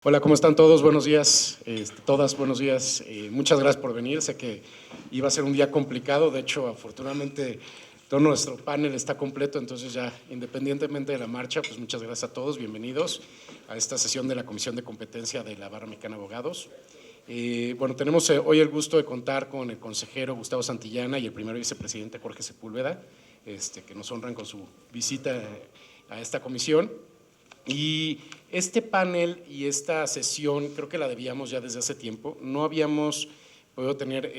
Hola, ¿cómo están todos? Buenos días, todas, buenos días. Muchas gracias por venir. Sé que iba a ser un día complicado, de hecho, afortunadamente, todo nuestro panel está completo, entonces ya, independientemente de la marcha, pues muchas gracias a todos, bienvenidos a esta sesión de la Comisión de Competencia de la Barra Mexicana de Abogados. Bueno, tenemos hoy el gusto de contar con el consejero Gustavo Santillana y el primer vicepresidente Jorge Sepúlveda, que nos honran con su visita a esta comisión. Y este panel y esta sesión creo que la debíamos ya desde hace tiempo. No habíamos podido tener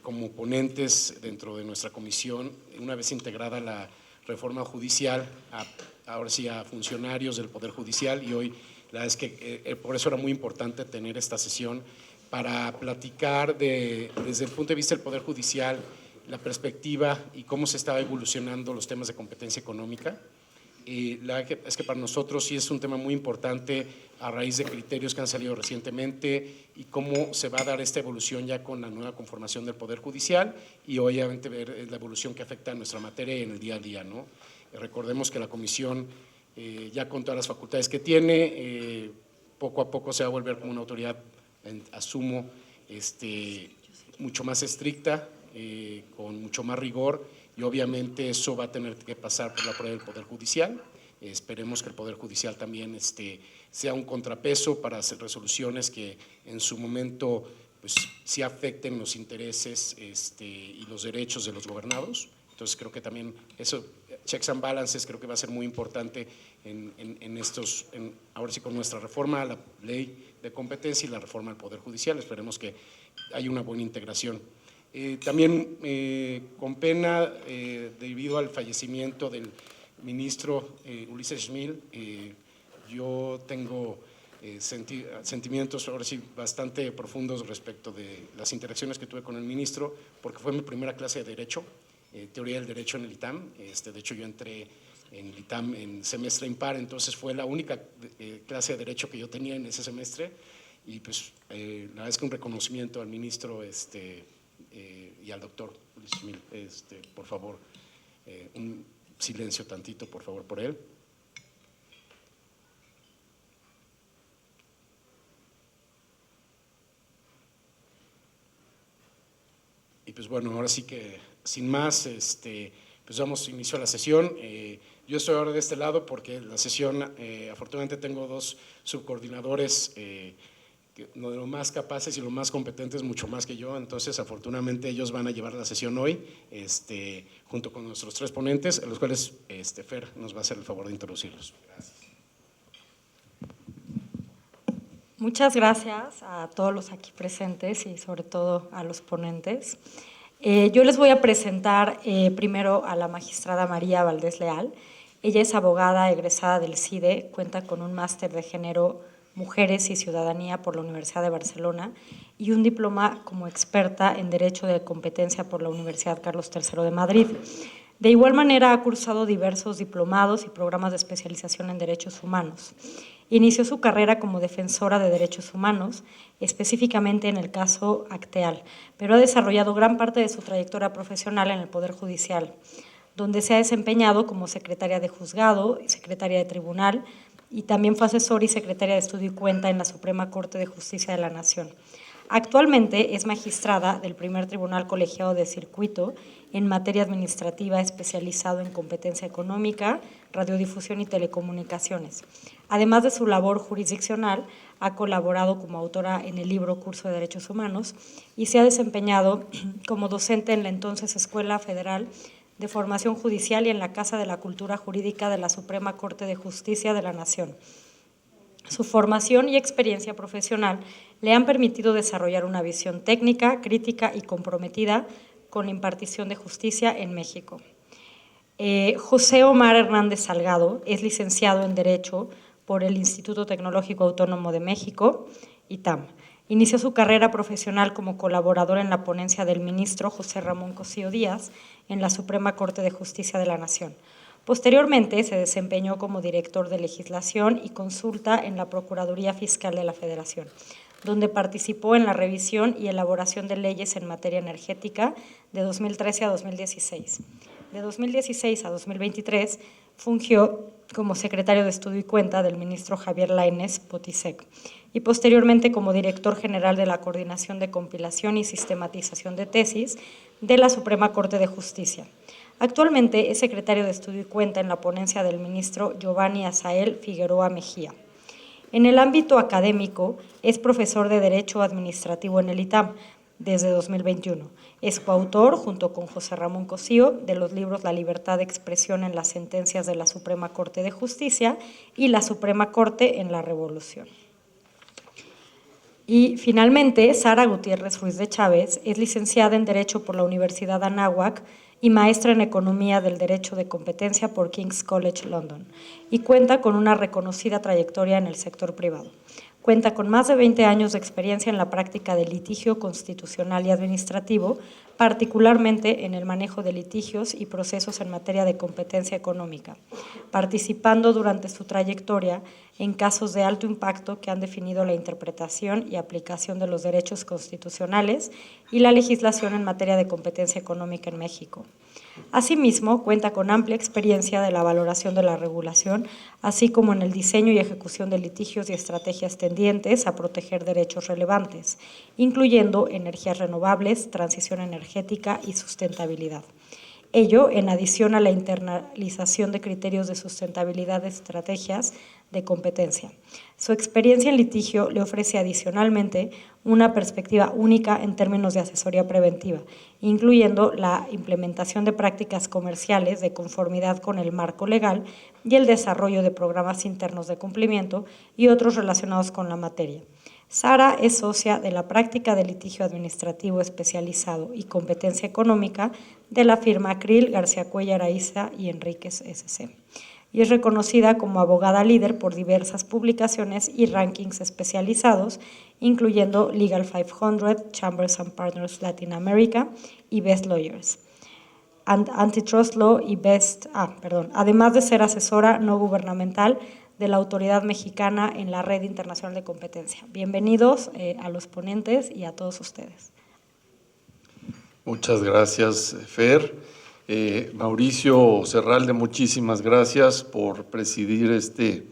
como ponentes dentro de nuestra comisión, una vez integrada la reforma judicial, ahora sí a funcionarios del Poder Judicial, y hoy la verdad es que por eso era muy importante tener esta sesión para platicar desde el punto de vista del Poder Judicial, la perspectiva y cómo se estaba evolucionando los temas de competencia económica. Es que para nosotros sí es un tema muy importante a raíz de criterios que han salido recientemente y cómo se va a dar esta evolución ya con la nueva conformación del Poder Judicial y obviamente ver la evolución que afecta a nuestra materia en el día a día, ¿no? Recordemos que la comisión ya con todas las facultades que tiene, poco a poco se va a volver como una autoridad, asumo, mucho más estricta, con mucho más rigor, y obviamente eso va a tener que pasar por la prueba del Poder Judicial. Esperemos que el Poder Judicial también sea un contrapeso para hacer resoluciones que en su momento pues, sí afecten los intereses y los derechos de los gobernados. Entonces creo que también eso, checks and balances, creo que va a ser muy importante ahora sí con nuestra reforma a la ley de competencia y la reforma al Poder Judicial. Esperemos que haya una buena integración. También con pena, debido al fallecimiento del ministro Ulises Schmil, yo tengo sentimientos ahora sí bastante profundos respecto de las interacciones que tuve con el ministro, porque fue mi primera clase de Derecho, Teoría del Derecho en el ITAM. De hecho, yo entré en el ITAM en semestre impar, entonces fue la única clase de Derecho que yo tenía en ese semestre, y pues la verdad es que un reconocimiento al ministro y al doctor Ulises Schmil, por favor, un silencio tantito, por favor, por él. Y pues bueno, ahora sí que sin más, pues damos inicio a la sesión. Yo estoy ahora de este lado porque la sesión, afortunadamente tengo dos subcoordinadores de lo más capaces y lo más competentes, mucho más que yo, entonces afortunadamente ellos van a llevar la sesión hoy, junto con nuestros tres ponentes, a los cuales Fer nos va a hacer el favor de introducirlos. Gracias. Muchas gracias a todos los aquí presentes y sobre todo a los ponentes. Yo les voy a presentar primero a la magistrada María Valdés Leal. Ella es abogada egresada del CIDE, cuenta con un máster de género, mujeres y ciudadanía por la Universidad de Barcelona y un diploma como experta en Derecho de Competencia por la Universidad Carlos III de Madrid. De igual manera ha cursado diversos diplomados y programas de especialización en derechos humanos. Inició su carrera como defensora de derechos humanos, específicamente en el caso Acteal, pero ha desarrollado gran parte de su trayectoria profesional en el Poder Judicial, donde se ha desempeñado como secretaria de juzgado, secretaria de tribunal, y también fue asesora y secretaria de estudio y cuenta en la Suprema Corte de Justicia de la Nación. Actualmente es magistrada del primer Tribunal Colegiado de Circuito en materia administrativa especializado en competencia económica, radiodifusión y telecomunicaciones. Además de su labor jurisdiccional, ha colaborado como autora en el libro Curso de Derechos Humanos y se ha desempeñado como docente en la entonces Escuela Federal de Formación Judicial y en la Casa de la Cultura Jurídica de la Suprema Corte de Justicia de la Nación. Su formación y experiencia profesional le han permitido desarrollar una visión técnica, crítica y comprometida con la impartición de justicia en México. José Omar Hernández Salgado es licenciado en Derecho por el Instituto Tecnológico Autónomo de México, ITAM. Inició su carrera profesional como colaborador en la ponencia del ministro José Ramón Cosío Díaz en la Suprema Corte de Justicia de la Nación. Posteriormente se desempeñó como director de legislación y consulta en la Procuraduría Fiscal de la Federación, donde participó en la revisión y elaboración de leyes en materia energética de 2013 a 2016. De 2016 a 2023 fungió como secretario de Estudio y Cuenta del ministro Javier Lainez Potisek, y posteriormente como director general de la Coordinación de Compilación y Sistematización de Tesis de la Suprema Corte de Justicia. Actualmente es secretario de Estudio y Cuenta en la ponencia del ministro Giovanni Azael Figueroa Mejía. En el ámbito académico, es profesor de Derecho Administrativo en el ITAM desde 2021. Es coautor, junto con José Ramón Cosío, de los libros La libertad de expresión en las sentencias de la Suprema Corte de Justicia y La Suprema Corte en la Revolución. Y finalmente, Sara Gutiérrez Ruiz de Chávez es licenciada en Derecho por la Universidad Anáhuac y maestra en Economía del Derecho de Competencia por King's College London, y cuenta con una reconocida trayectoria en el sector privado. Cuenta con más de 20 años de experiencia en la práctica del litigio constitucional y administrativo, particularmente en el manejo de litigios y procesos en materia de competencia económica, participando durante su trayectoria en casos de alto impacto que han definido la interpretación y aplicación de los derechos constitucionales y la legislación en materia de competencia económica en México. Asimismo, cuenta con amplia experiencia de la valoración de la regulación, así como en el diseño y ejecución de litigios y estrategias tendientes a proteger derechos relevantes, incluyendo energías renovables, transición energética y sustentabilidad. Ello en adición a la internalización de criterios de sustentabilidad de estrategias de competencia. Su experiencia en litigio le ofrece adicionalmente una perspectiva única en términos de asesoría preventiva, incluyendo la implementación de prácticas comerciales de conformidad con el marco legal y el desarrollo de programas internos de cumplimiento y otros relacionados con la materia. Sara es socia de la práctica de litigio administrativo especializado y competencia económica de la firma Krill, García Cuéllar, Aiza y Enríquez S.C. y es reconocida como abogada líder por diversas publicaciones y rankings especializados, incluyendo Legal 500, Chambers and Partners Latin America y Best Lawyers, Antitrust Law y además de ser asesora no gubernamental de la Autoridad Mexicana en la Red Internacional de Competencia. Bienvenidos a los ponentes y a todos ustedes. Muchas gracias, Fer. Mauricio Serralde, muchísimas gracias por presidir este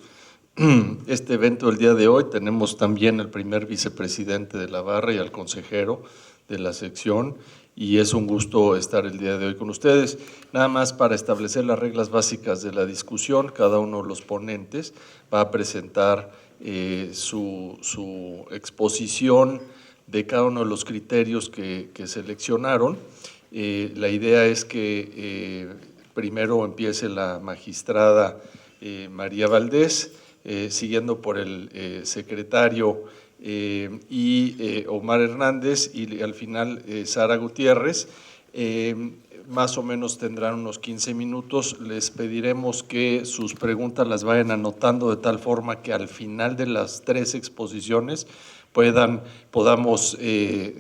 evento el día de hoy. Tenemos también al primer vicepresidente de la barra y al consejero de la sección, y es un gusto estar el día de hoy con ustedes. Nada más para establecer las reglas básicas de la discusión, cada uno de los ponentes va a presentar su exposición de cada uno de los criterios que seleccionaron. La idea es que primero empiece la magistrada María Valdés, siguiendo por el secretario y Omar Hernández, y al final Sara Gutiérrez. Más o menos tendrán unos 15 minutos. Les pediremos que sus preguntas las vayan anotando de tal forma que al final de las 3 exposiciones podamos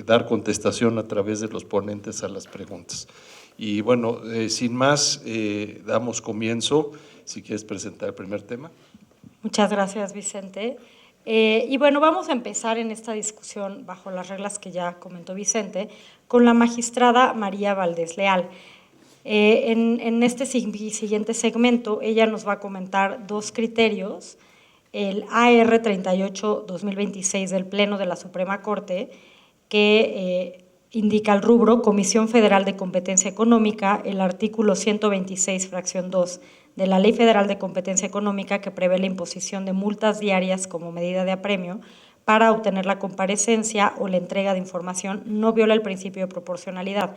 dar contestación a través de los ponentes a las preguntas. Y bueno, sin más, damos comienzo. Si quieres presentar el primer tema. Muchas gracias, Vicente. Y bueno, vamos a empezar en esta discusión bajo las reglas que ya comentó Vicente, con la magistrada María Valdés Leal. En este siguiente segmento, ella nos va a comentar 2 criterios, el AR 38-2026 del Pleno de la Suprema Corte, que indica el rubro Comisión Federal de Competencia Económica, el artículo 126, fracción 2, de la Ley Federal de Competencia Económica, que prevé la imposición de multas diarias como medida de apremio para obtener la comparecencia o la entrega de información, no viola el principio de proporcionalidad,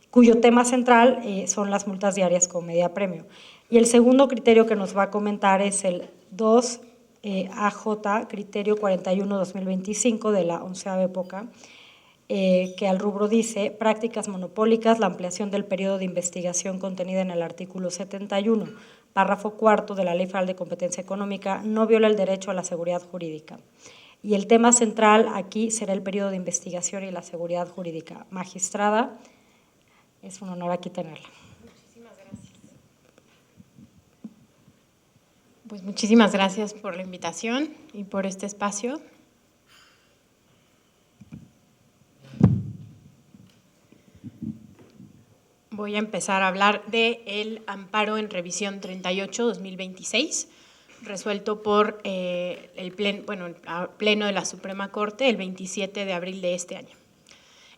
cuyo tema central son las multas diarias como medida de apremio. Y el segundo criterio que nos va a comentar es el 2 AJ, criterio 41-2025 de la 11ª época, que al rubro dice prácticas monopólicas, la ampliación del periodo de investigación contenida en el artículo 71, párrafo 4 de la Ley Federal de Competencia Económica, no viola el derecho a la seguridad jurídica. Y el tema central aquí será el periodo de investigación y la seguridad jurídica. Magistrada, es un honor aquí tenerla. Muchísimas gracias. Pues muchísimas gracias por la invitación y por este espacio. voy a empezar a hablar del amparo en revisión 38-2026, resuelto por el Pleno de la Suprema Corte el 27 de abril de este año.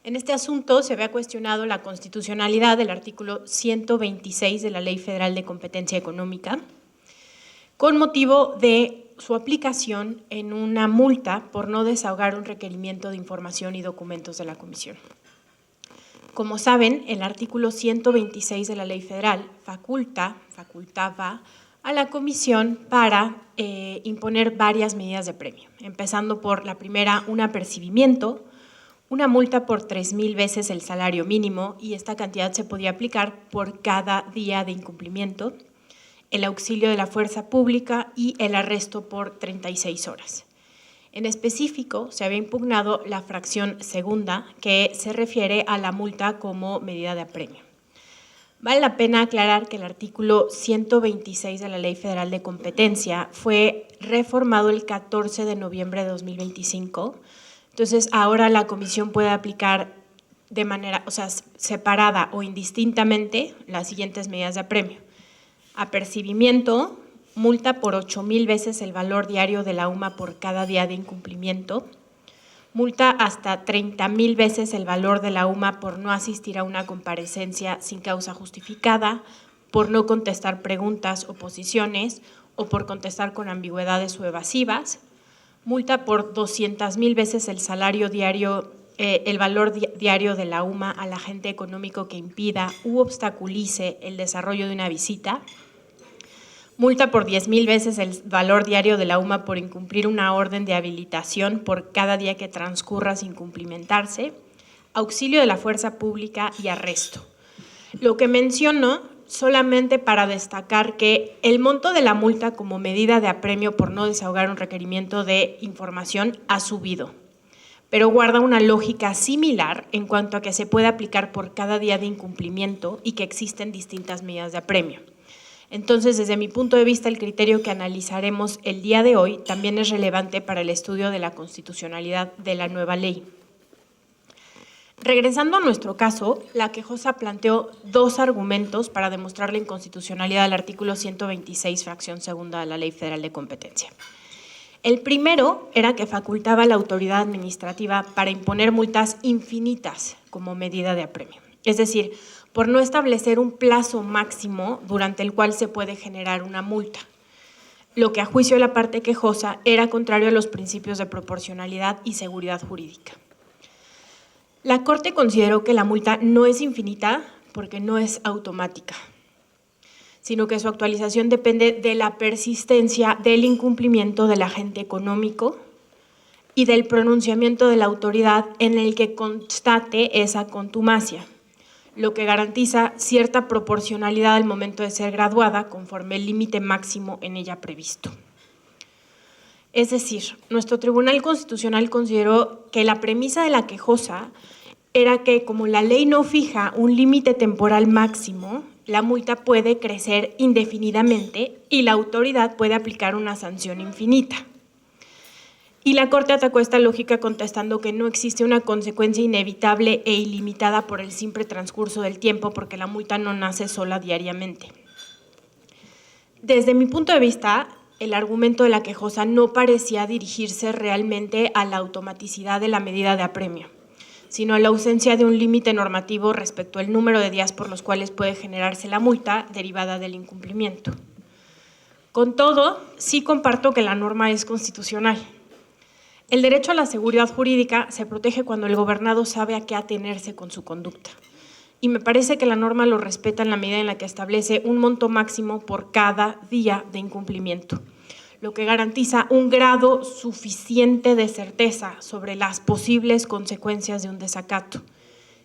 En este asunto se había cuestionado la constitucionalidad del artículo 126 de la Ley Federal de Competencia Económica, con motivo de su aplicación en una multa por no desahogar un requerimiento de información y documentos de la Comisión. Como saben, el artículo 126 de la Ley Federal facultaba a la Comisión para imponer varias medidas de premio, empezando por la primera, un apercibimiento, una multa por 3,000 veces el salario mínimo, y esta cantidad se podía aplicar por cada día de incumplimiento, el auxilio de la fuerza pública y el arresto por 36 horas. En específico, se había impugnado la fracción segunda, que se refiere a la multa como medida de apremio. Vale la pena aclarar que el artículo 126 de la Ley Federal de Competencia fue reformado el 14 de noviembre de 2025, entonces ahora la Comisión puede aplicar de manera, separada o indistintamente las siguientes medidas de apremio: apercibimiento, multa por 8,000 veces el valor diario de la UMA por cada día de incumplimiento, multa hasta 30,000 veces el valor de la UMA por no asistir a una comparecencia sin causa justificada, por no contestar preguntas o posiciones o por contestar con ambigüedades o evasivas, multa por 200,000 veces el salario diario, el valor diario de la UMA al agente económico que impida u obstaculice el desarrollo de una visita, multa por 10,000 veces el valor diario de la UMA por incumplir una orden de habilitación por cada día que transcurra sin cumplimentarse, auxilio de la fuerza pública y arresto. Lo que menciono solamente para destacar que el monto de la multa como medida de apremio por no desahogar un requerimiento de información ha subido, pero guarda una lógica similar en cuanto a que se puede aplicar por cada día de incumplimiento y que existen distintas medidas de apremio. Entonces, desde mi punto de vista, el criterio que analizaremos el día de hoy también es relevante para el estudio de la constitucionalidad de la nueva ley. Regresando a nuestro caso, la quejosa planteó dos argumentos para demostrar la inconstitucionalidad del artículo 126, fracción segunda de la Ley Federal de Competencia. El primero era que facultaba a la autoridad administrativa para imponer multas infinitas como medida de apremio, es decir, por no establecer un plazo máximo durante el cual se puede generar una multa, lo que a juicio de la parte quejosa era contrario a los principios de proporcionalidad y seguridad jurídica. La Corte consideró que la multa no es infinita porque no es automática, sino que su actualización depende de la persistencia del incumplimiento del agente económico y del pronunciamiento de la autoridad en el que constate esa contumacia, lo que garantiza cierta proporcionalidad al momento de ser graduada conforme el límite máximo en ella previsto. Es decir, nuestro Tribunal Constitucional consideró que la premisa de la quejosa era que, como la ley no fija un límite temporal máximo, la multa puede crecer indefinidamente y la autoridad puede aplicar una sanción infinita. Y la Corte atacó esta lógica contestando que no existe una consecuencia inevitable e ilimitada por el simple transcurso del tiempo, porque la multa no nace sola diariamente. Desde mi punto de vista, el argumento de la quejosa no parecía dirigirse realmente a la automaticidad de la medida de apremio, sino a la ausencia de un límite normativo respecto al número de días por los cuales puede generarse la multa derivada del incumplimiento. Con todo, sí comparto que la norma es constitucional. El derecho a la seguridad jurídica se protege cuando el gobernado sabe a qué atenerse con su conducta. Y me parece que la norma lo respeta en la medida en la que establece un monto máximo por cada día de incumplimiento, lo que garantiza un grado suficiente de certeza sobre las posibles consecuencias de un desacato,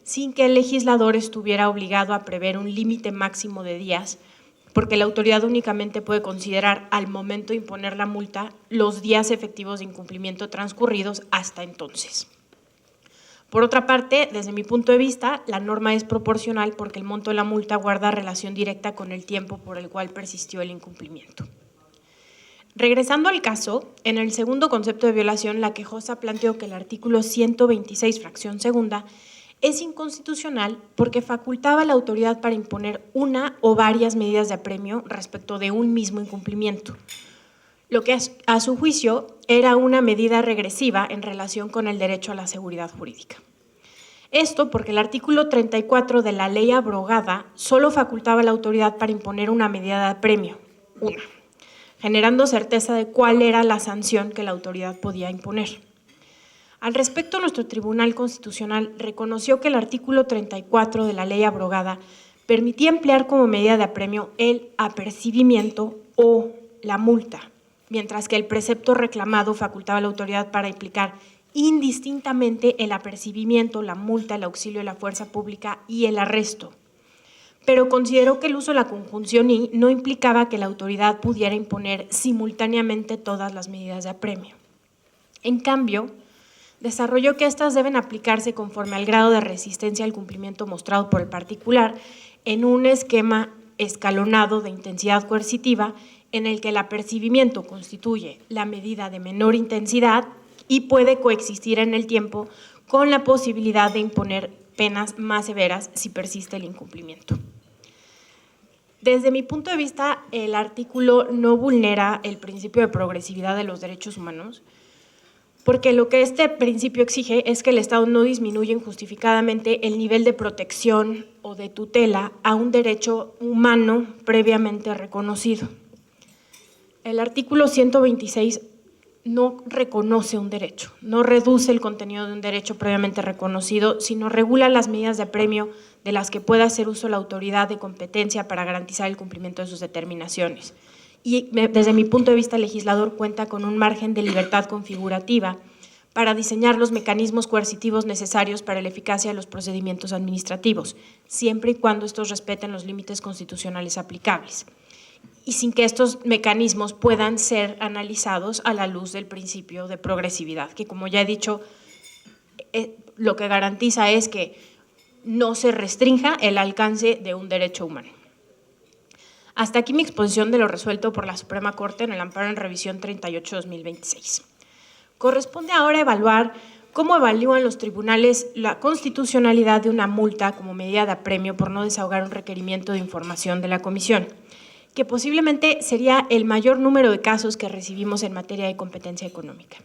sin que el legislador estuviera obligado a prever un límite máximo de días, porque la autoridad únicamente puede considerar al momento de imponer la multa los días efectivos de incumplimiento transcurridos hasta entonces. Por otra parte, desde mi punto de vista, la norma es proporcional porque el monto de la multa guarda relación directa con el tiempo por el cual persistió el incumplimiento. Regresando al caso, en el segundo concepto de violación, la quejosa planteó que el artículo 126, fracción segunda, es inconstitucional porque facultaba a la autoridad para imponer una o varias medidas de apremio respecto de un mismo incumplimiento, lo que a su juicio era una medida regresiva en relación con el derecho a la seguridad jurídica. Esto porque el artículo 34 de la ley abrogada solo facultaba a la autoridad para imponer una medida de apremio, una, generando certeza de cuál era la sanción que la autoridad podía imponer. Al respecto, nuestro Tribunal Constitucional reconoció que el artículo 34 de la ley abrogada permitía emplear como medida de apremio el apercibimiento o la multa, mientras que el precepto reclamado facultaba a la autoridad para aplicar indistintamente el apercibimiento, la multa, el auxilio de la fuerza pública y el arresto. Pero consideró que el uso de la conjunción y no implicaba que la autoridad pudiera imponer simultáneamente todas las medidas de apremio. En cambio, desarrolló que éstas deben aplicarse conforme al grado de resistencia al cumplimiento mostrado por el particular en un esquema escalonado de intensidad coercitiva en el que el apercibimiento constituye la medida de menor intensidad y puede coexistir en el tiempo con la posibilidad de imponer penas más severas si persiste el incumplimiento. Desde mi punto de vista, el artículo no vulnera el principio de progresividad de los derechos humanos, porque lo que este principio exige es que el Estado no disminuya injustificadamente el nivel de protección o de tutela a un derecho humano previamente reconocido. El artículo 126 no reconoce un derecho, no reduce el contenido de un derecho previamente reconocido, sino regula las medidas de apremio de las que pueda hacer uso la autoridad de competencia para garantizar el cumplimiento de sus determinaciones. Y desde mi punto de vista, el legislador cuenta con un margen de libertad configurativa para diseñar los mecanismos coercitivos necesarios para la eficacia de los procedimientos administrativos, siempre y cuando estos respeten los límites constitucionales aplicables, y sin que estos mecanismos puedan ser analizados a la luz del principio de progresividad, que como ya he dicho, lo que garantiza es que no se restrinja el alcance de un derecho humano. Hasta aquí mi exposición de lo resuelto por la Suprema Corte en el amparo en revisión 38-2026. Corresponde ahora evaluar cómo evalúan los tribunales la constitucionalidad de una multa como medida de apremio por no desahogar un requerimiento de información de la Comisión, que posiblemente sería el mayor número de casos que recibimos en materia de competencia económica.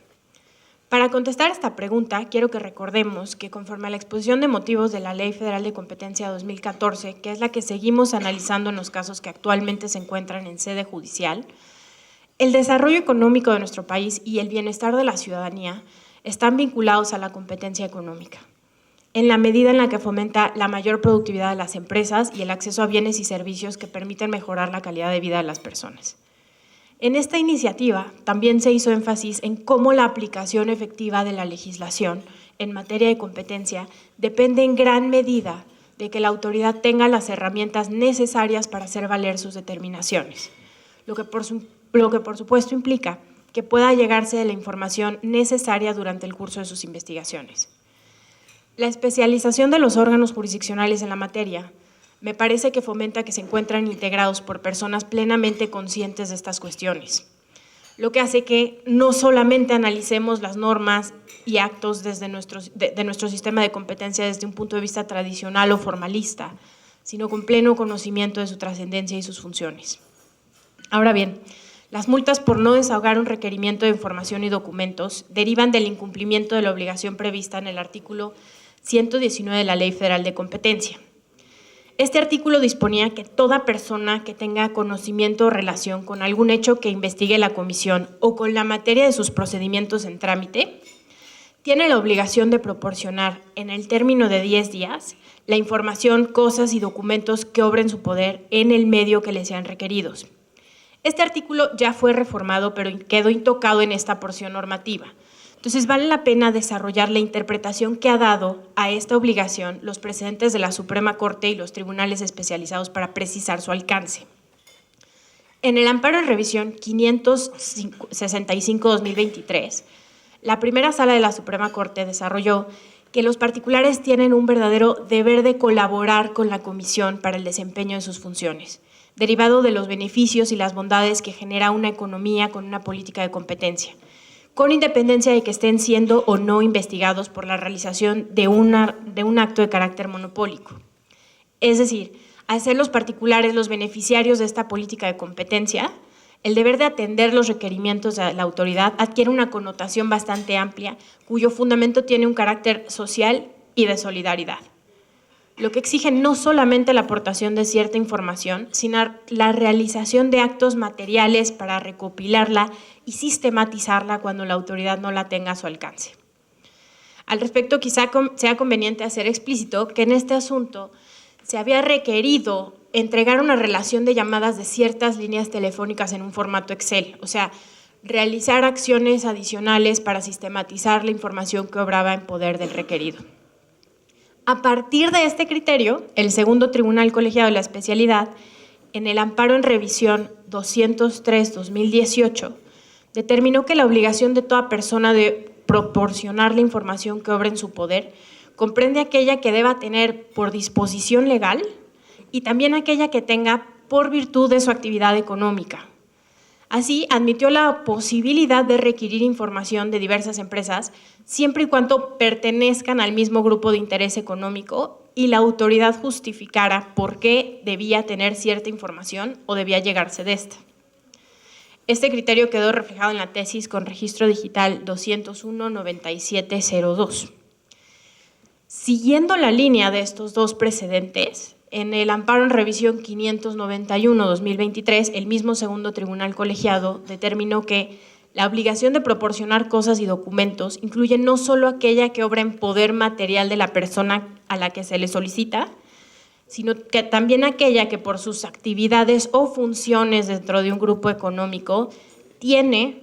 Para contestar esta pregunta, quiero que recordemos que conforme a la exposición de motivos de la Ley Federal de Competencia 2014, que es la que seguimos analizando en los casos que actualmente se encuentran en sede judicial, el desarrollo económico de nuestro país y el bienestar de la ciudadanía están vinculados a la competencia económica, en la medida en la que fomenta la mayor productividad de las empresas y el acceso a bienes y servicios que permiten mejorar la calidad de vida de las personas. En esta iniciativa también se hizo énfasis en cómo la aplicación efectiva de la legislación en materia de competencia depende en gran medida de que la autoridad tenga las herramientas necesarias para hacer valer sus determinaciones, lo que por supuesto implica que pueda llegarse de la información necesaria durante el curso de sus investigaciones. La especialización de los órganos jurisdiccionales en la materia me parece que fomenta que se encuentran integrados por personas plenamente conscientes de estas cuestiones, lo que hace que no solamente analicemos las normas y actos desde de nuestro sistema de competencia desde un punto de vista tradicional o formalista, sino con pleno conocimiento de su trascendencia y sus funciones. Ahora bien, las multas por no desahogar un requerimiento de información y documentos derivan del incumplimiento de la obligación prevista en el artículo 119 de la Ley Federal de Competencia. Este artículo disponía que toda persona que tenga conocimiento o relación con algún hecho que investigue la comisión o con la materia de sus procedimientos en trámite, tiene la obligación de proporcionar en el término de 10 días la información, cosas y documentos que obren su poder en el medio que le sean requeridos. Este artículo ya fue reformado, pero quedó intocado en esta porción normativa. Entonces, vale la pena desarrollar la interpretación que ha dado a esta obligación los precedentes de la Suprema Corte y los tribunales especializados para precisar su alcance. En el amparo en revisión 565-2023, la primera sala de la Suprema Corte desarrolló que los particulares tienen un verdadero deber de colaborar con la Comisión para el desempeño de sus funciones, derivado de los beneficios y las bondades que genera una economía con una política de competencia, con independencia de que estén siendo o no investigados por la realización de un acto de carácter monopólico. Es decir, al ser los particulares los beneficiarios de esta política de competencia, el deber de atender los requerimientos de la autoridad adquiere una connotación bastante amplia, cuyo fundamento tiene un carácter social y de solidaridad, lo que exige no solamente la aportación de cierta información, sino la realización de actos materiales para recopilarla y sistematizarla cuando la autoridad no la tenga a su alcance. Al respecto, quizá sea conveniente hacer explícito que en este asunto se había requerido entregar una relación de llamadas de ciertas líneas telefónicas en un formato Excel, o sea, realizar acciones adicionales para sistematizar la información que obraba en poder del requerido. A partir de este criterio, el segundo tribunal colegiado de la especialidad, en el amparo en revisión 203-2018, determinó que la obligación de toda persona de proporcionar la información que obra en su poder comprende aquella que deba tener por disposición legal y también aquella que tenga por virtud de su actividad económica. Así, admitió la posibilidad de requerir información de diversas empresas siempre y cuando pertenezcan al mismo grupo de interés económico y la autoridad justificara por qué debía tener cierta información o debía llegarse de esta. Este criterio quedó reflejado en la tesis con registro digital 201-9702. Siguiendo la línea de estos dos precedentes, en el amparo en revisión 591-2023, el mismo segundo tribunal colegiado determinó que la obligación de proporcionar cosas y documentos incluye no solo aquella que obra en poder material de la persona a la que se le solicita, sino que también aquella que por sus actividades o funciones dentro de un grupo económico tiene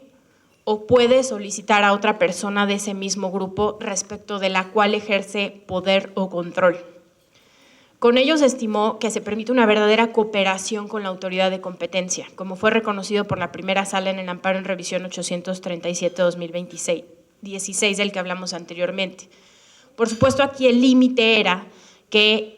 o puede solicitar a otra persona de ese mismo grupo respecto de la cual ejerce poder o control. Con ello se estimó que se permite una verdadera cooperación con la autoridad de competencia, como fue reconocido por la primera sala en el amparo en revisión 837-2016, del que hablamos anteriormente. Por supuesto, aquí el límite era que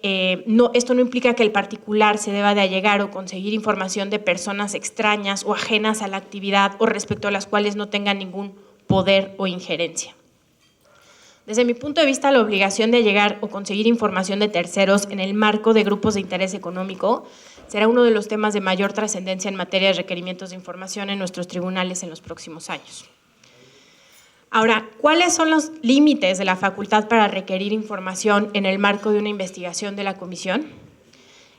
esto no implica que el particular se deba de allegar o conseguir información de personas extrañas o ajenas a la actividad o respecto a las cuales no tenga ningún poder o injerencia. Desde mi punto de vista, la obligación de allegar o conseguir información de terceros en el marco de grupos de interés económico será uno de los temas de mayor trascendencia en materia de requerimientos de información en nuestros tribunales en los próximos años. Ahora, ¿cuáles son los límites de la facultad para requerir información en el marco de una investigación de la Comisión?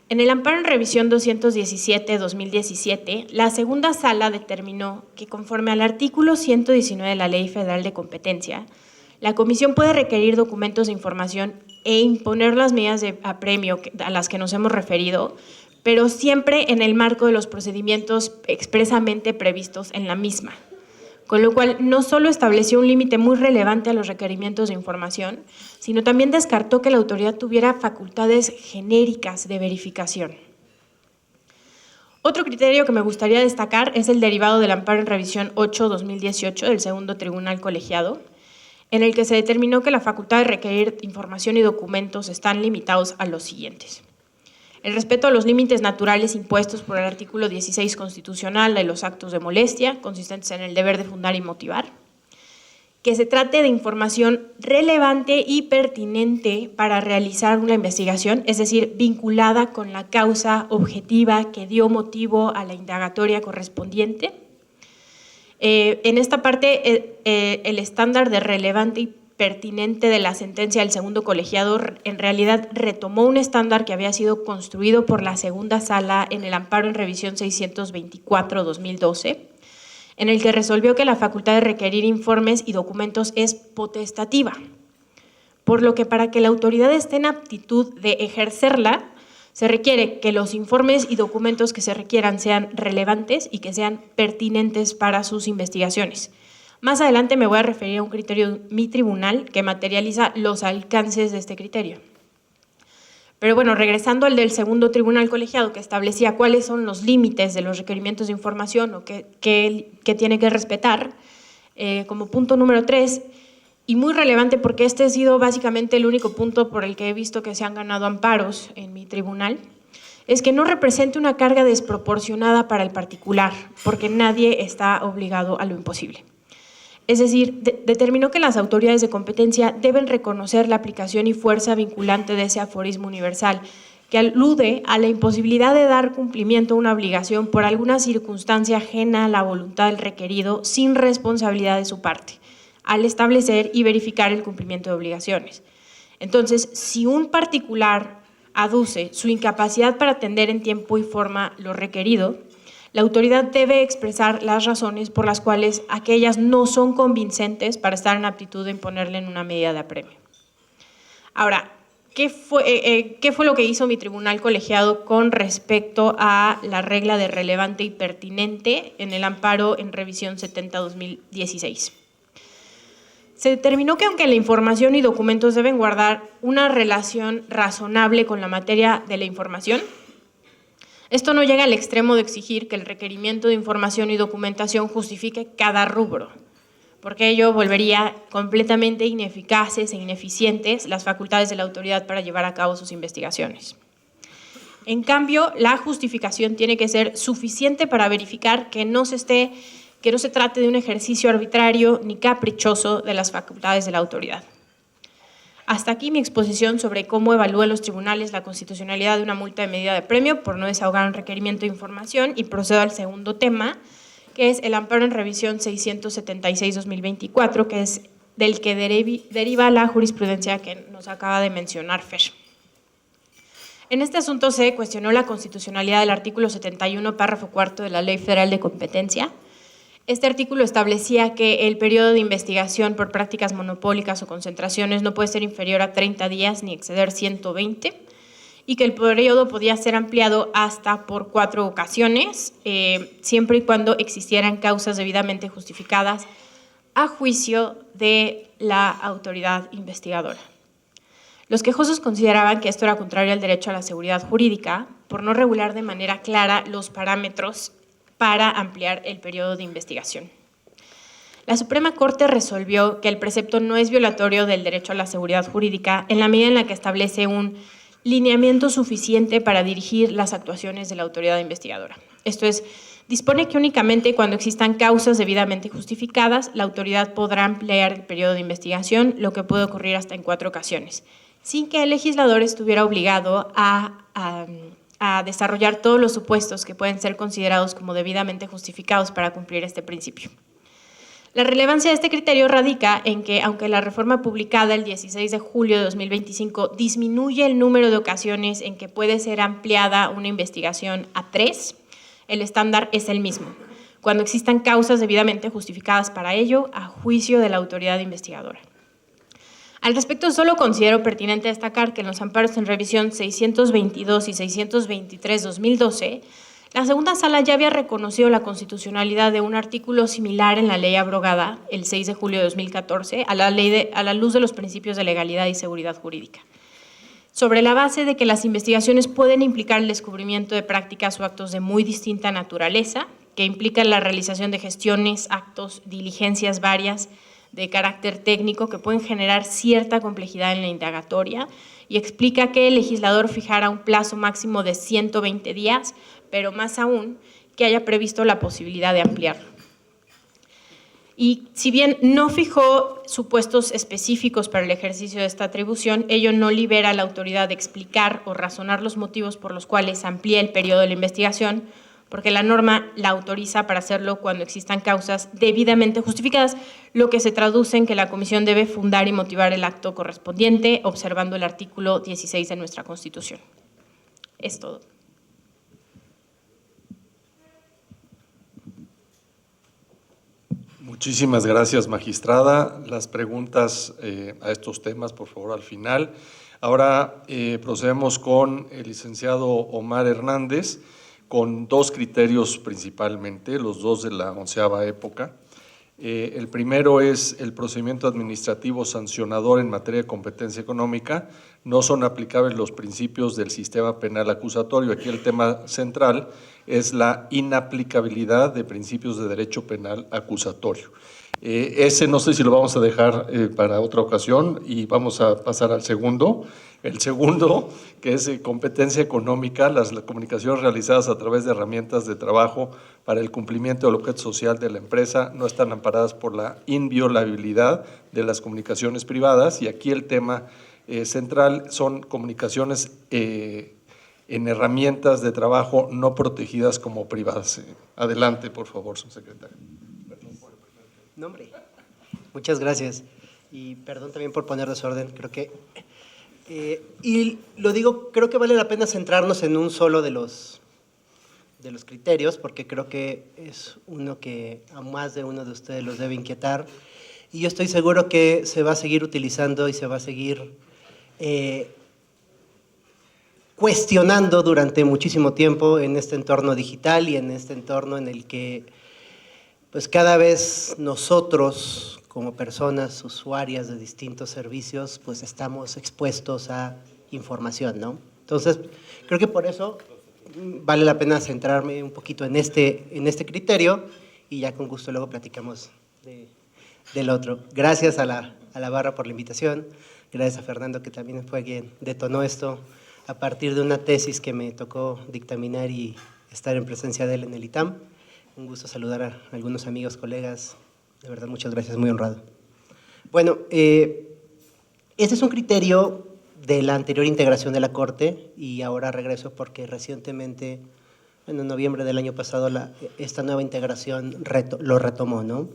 En el amparo en revisión 217-2017, la segunda sala determinó que conforme al artículo 119 de la Ley Federal de Competencia, la Comisión puede requerir documentos de información e imponer las medidas de apremio a las que nos hemos referido, pero siempre en el marco de los procedimientos expresamente previstos en la misma. Con lo cual, no solo estableció un límite muy relevante a los requerimientos de información, sino también descartó que la autoridad tuviera facultades genéricas de verificación. Otro criterio que me gustaría destacar es el derivado del amparo en revisión 8-2018 del segundo tribunal colegiado, en el que se determinó que la facultad de requerir información y documentos están limitados a los siguientes. El respeto a los límites naturales impuestos por el artículo 16 constitucional de los actos de molestia, consistentes en el deber de fundar y motivar. Que se trate de información relevante y pertinente para realizar una investigación, es decir, vinculada con la causa objetiva que dio motivo a la indagatoria correspondiente. En esta parte, el estándar de relevante y pertinente de la sentencia del segundo colegiado en realidad retomó un estándar que había sido construido por la segunda sala en el amparo en revisión 624-2012, en el que resolvió que la facultad de requerir informes y documentos es potestativa, por lo que para que la autoridad esté en aptitud de ejercerla, se requiere que los informes y documentos que se requieran sean relevantes y que sean pertinentes para sus investigaciones. Más adelante me voy a referir a un criterio de mi tribunal que materializa los alcances de este criterio. Pero bueno, regresando al del segundo tribunal colegiado que establecía cuáles son los límites de los requerimientos de información o qué tiene que respetar, como punto número 3, y muy relevante porque este ha sido básicamente el único punto por el que he visto que se han ganado amparos en mi tribunal, es que no represente una carga desproporcionada para el particular, porque nadie está obligado a lo imposible. Es decir, determinó que las autoridades de competencia deben reconocer la aplicación y fuerza vinculante de ese aforismo universal, que alude a la imposibilidad de dar cumplimiento a una obligación por alguna circunstancia ajena a la voluntad del requerido sin responsabilidad de su parte, al establecer y verificar el cumplimiento de obligaciones. Entonces, si un particular aduce su incapacidad para atender en tiempo y forma lo requerido, la autoridad debe expresar las razones por las cuales aquellas no son convincentes para estar en aptitud de imponerle en una medida de apremio. Ahora, ¿qué fue lo que hizo mi tribunal colegiado con respecto a la regla de relevante y pertinente en el amparo en revisión 70-2016? Se determinó que aunque la información y documentos deben guardar una relación razonable con la materia de la información, esto no llega al extremo de exigir que el requerimiento de información y documentación justifique cada rubro, porque ello volvería completamente ineficaces e ineficientes las facultades de la autoridad para llevar a cabo sus investigaciones. En cambio, la justificación tiene que ser suficiente para verificar que no se trate de un ejercicio arbitrario ni caprichoso de las facultades de la autoridad. Hasta aquí mi exposición sobre cómo evalúan los tribunales la constitucionalidad de una multa de medida de apremio por no desahogar un requerimiento de información, y procedo al segundo tema, que es el amparo en revisión 676-2024, que es del que deriva la jurisprudencia que nos acaba de mencionar Fer. En este asunto se cuestionó la constitucionalidad del artículo 71, párrafo cuarto de la Ley Federal de Competencia. Este artículo establecía que el periodo de investigación por prácticas monopólicas o concentraciones no puede ser inferior a 30 días ni exceder 120, y que el periodo podía ser ampliado hasta por 4 ocasiones, siempre y cuando existieran causas debidamente justificadas a juicio de la autoridad investigadora. Los quejosos consideraban que esto era contrario al derecho a la seguridad jurídica por no regular de manera clara los parámetros para ampliar el periodo de investigación. La Suprema Corte resolvió que el precepto no es violatorio del derecho a la seguridad jurídica en la medida en la que establece un lineamiento suficiente para dirigir las actuaciones de la autoridad investigadora. Esto es, dispone que únicamente cuando existan causas debidamente justificadas, la autoridad podrá ampliar el periodo de investigación, lo que puede ocurrir hasta en 4 ocasiones, sin que el legislador estuviera obligado a desarrollar todos los supuestos que pueden ser considerados como debidamente justificados para cumplir este principio. La relevancia de este criterio radica en que, aunque la reforma publicada el 16 de julio de 2025 disminuye el número de ocasiones en que puede ser ampliada una investigación a 3, el estándar es el mismo, cuando existan causas debidamente justificadas para ello a juicio de la autoridad investigadora. Al respecto, solo considero pertinente destacar que en los amparos en revisión 622 y 623-2012, la segunda sala ya había reconocido la constitucionalidad de un artículo similar en la ley abrogada el 6 de julio de 2014 a la luz de los principios de legalidad y seguridad jurídica, sobre la base de que las investigaciones pueden implicar el descubrimiento de prácticas o actos de muy distinta naturaleza, que implican la realización de gestiones, actos, diligencias varias, de carácter técnico que pueden generar cierta complejidad en la indagatoria, y explica que el legislador fijara un plazo máximo de 120 días, pero más aún que haya previsto la posibilidad de ampliarlo. Y si bien no fijó supuestos específicos para el ejercicio de esta atribución, ello no libera a la autoridad de explicar o razonar los motivos por los cuales amplía el periodo de la investigación, porque la norma la autoriza para hacerlo cuando existan causas debidamente justificadas, lo que se traduce en que la comisión debe fundar y motivar el acto correspondiente, observando el artículo 16 de nuestra Constitución. Es todo. Muchísimas gracias, magistrada. Las preguntas a estos temas, por favor, al final. Ahora procedemos con el licenciado Omar Hernández, con 2 criterios principalmente, los 2 de la 11ª época. El primero es el procedimiento administrativo sancionador en materia de competencia económica. No son aplicables los principios del sistema penal acusatorio. Aquí el tema central es la inaplicabilidad de principios de derecho penal acusatorio. Ese no sé si lo vamos a dejar para otra ocasión, y vamos a pasar al segundo, El segundo, que es competencia económica, las comunicaciones realizadas a través de herramientas de trabajo para el cumplimiento del objeto social de la empresa no están amparadas por la inviolabilidad de las comunicaciones privadas, y aquí el tema central son comunicaciones en herramientas de trabajo no protegidas como privadas. Adelante, por favor, subsecretario. No, hombre. Muchas gracias. Y perdón también por poner desorden. Creo que, y lo digo, creo que vale la pena centrarnos en un solo de los criterios, porque creo que es uno que a más de uno de ustedes los debe inquietar. Y yo estoy seguro que se va a seguir utilizando y se va a seguir cuestionando durante muchísimo tiempo en este entorno digital y en este entorno en el que pues cada vez nosotros como personas usuarias de distintos servicios pues estamos expuestos a información, ¿no? Entonces creo que por eso vale la pena centrarme un poquito en este criterio y ya con gusto luego platicamos del otro. Gracias a la barra por la invitación, gracias a Fernando que también fue quien detonó esto a partir de una tesis que me tocó dictaminar y estar en presencia de él en el ITAM. Un gusto saludar a algunos amigos, colegas. De verdad, muchas gracias, muy honrado. Bueno, este es un criterio de la anterior integración de la Corte y ahora regreso porque recientemente, en noviembre del año pasado, esta nueva integración lo retomó, ¿no?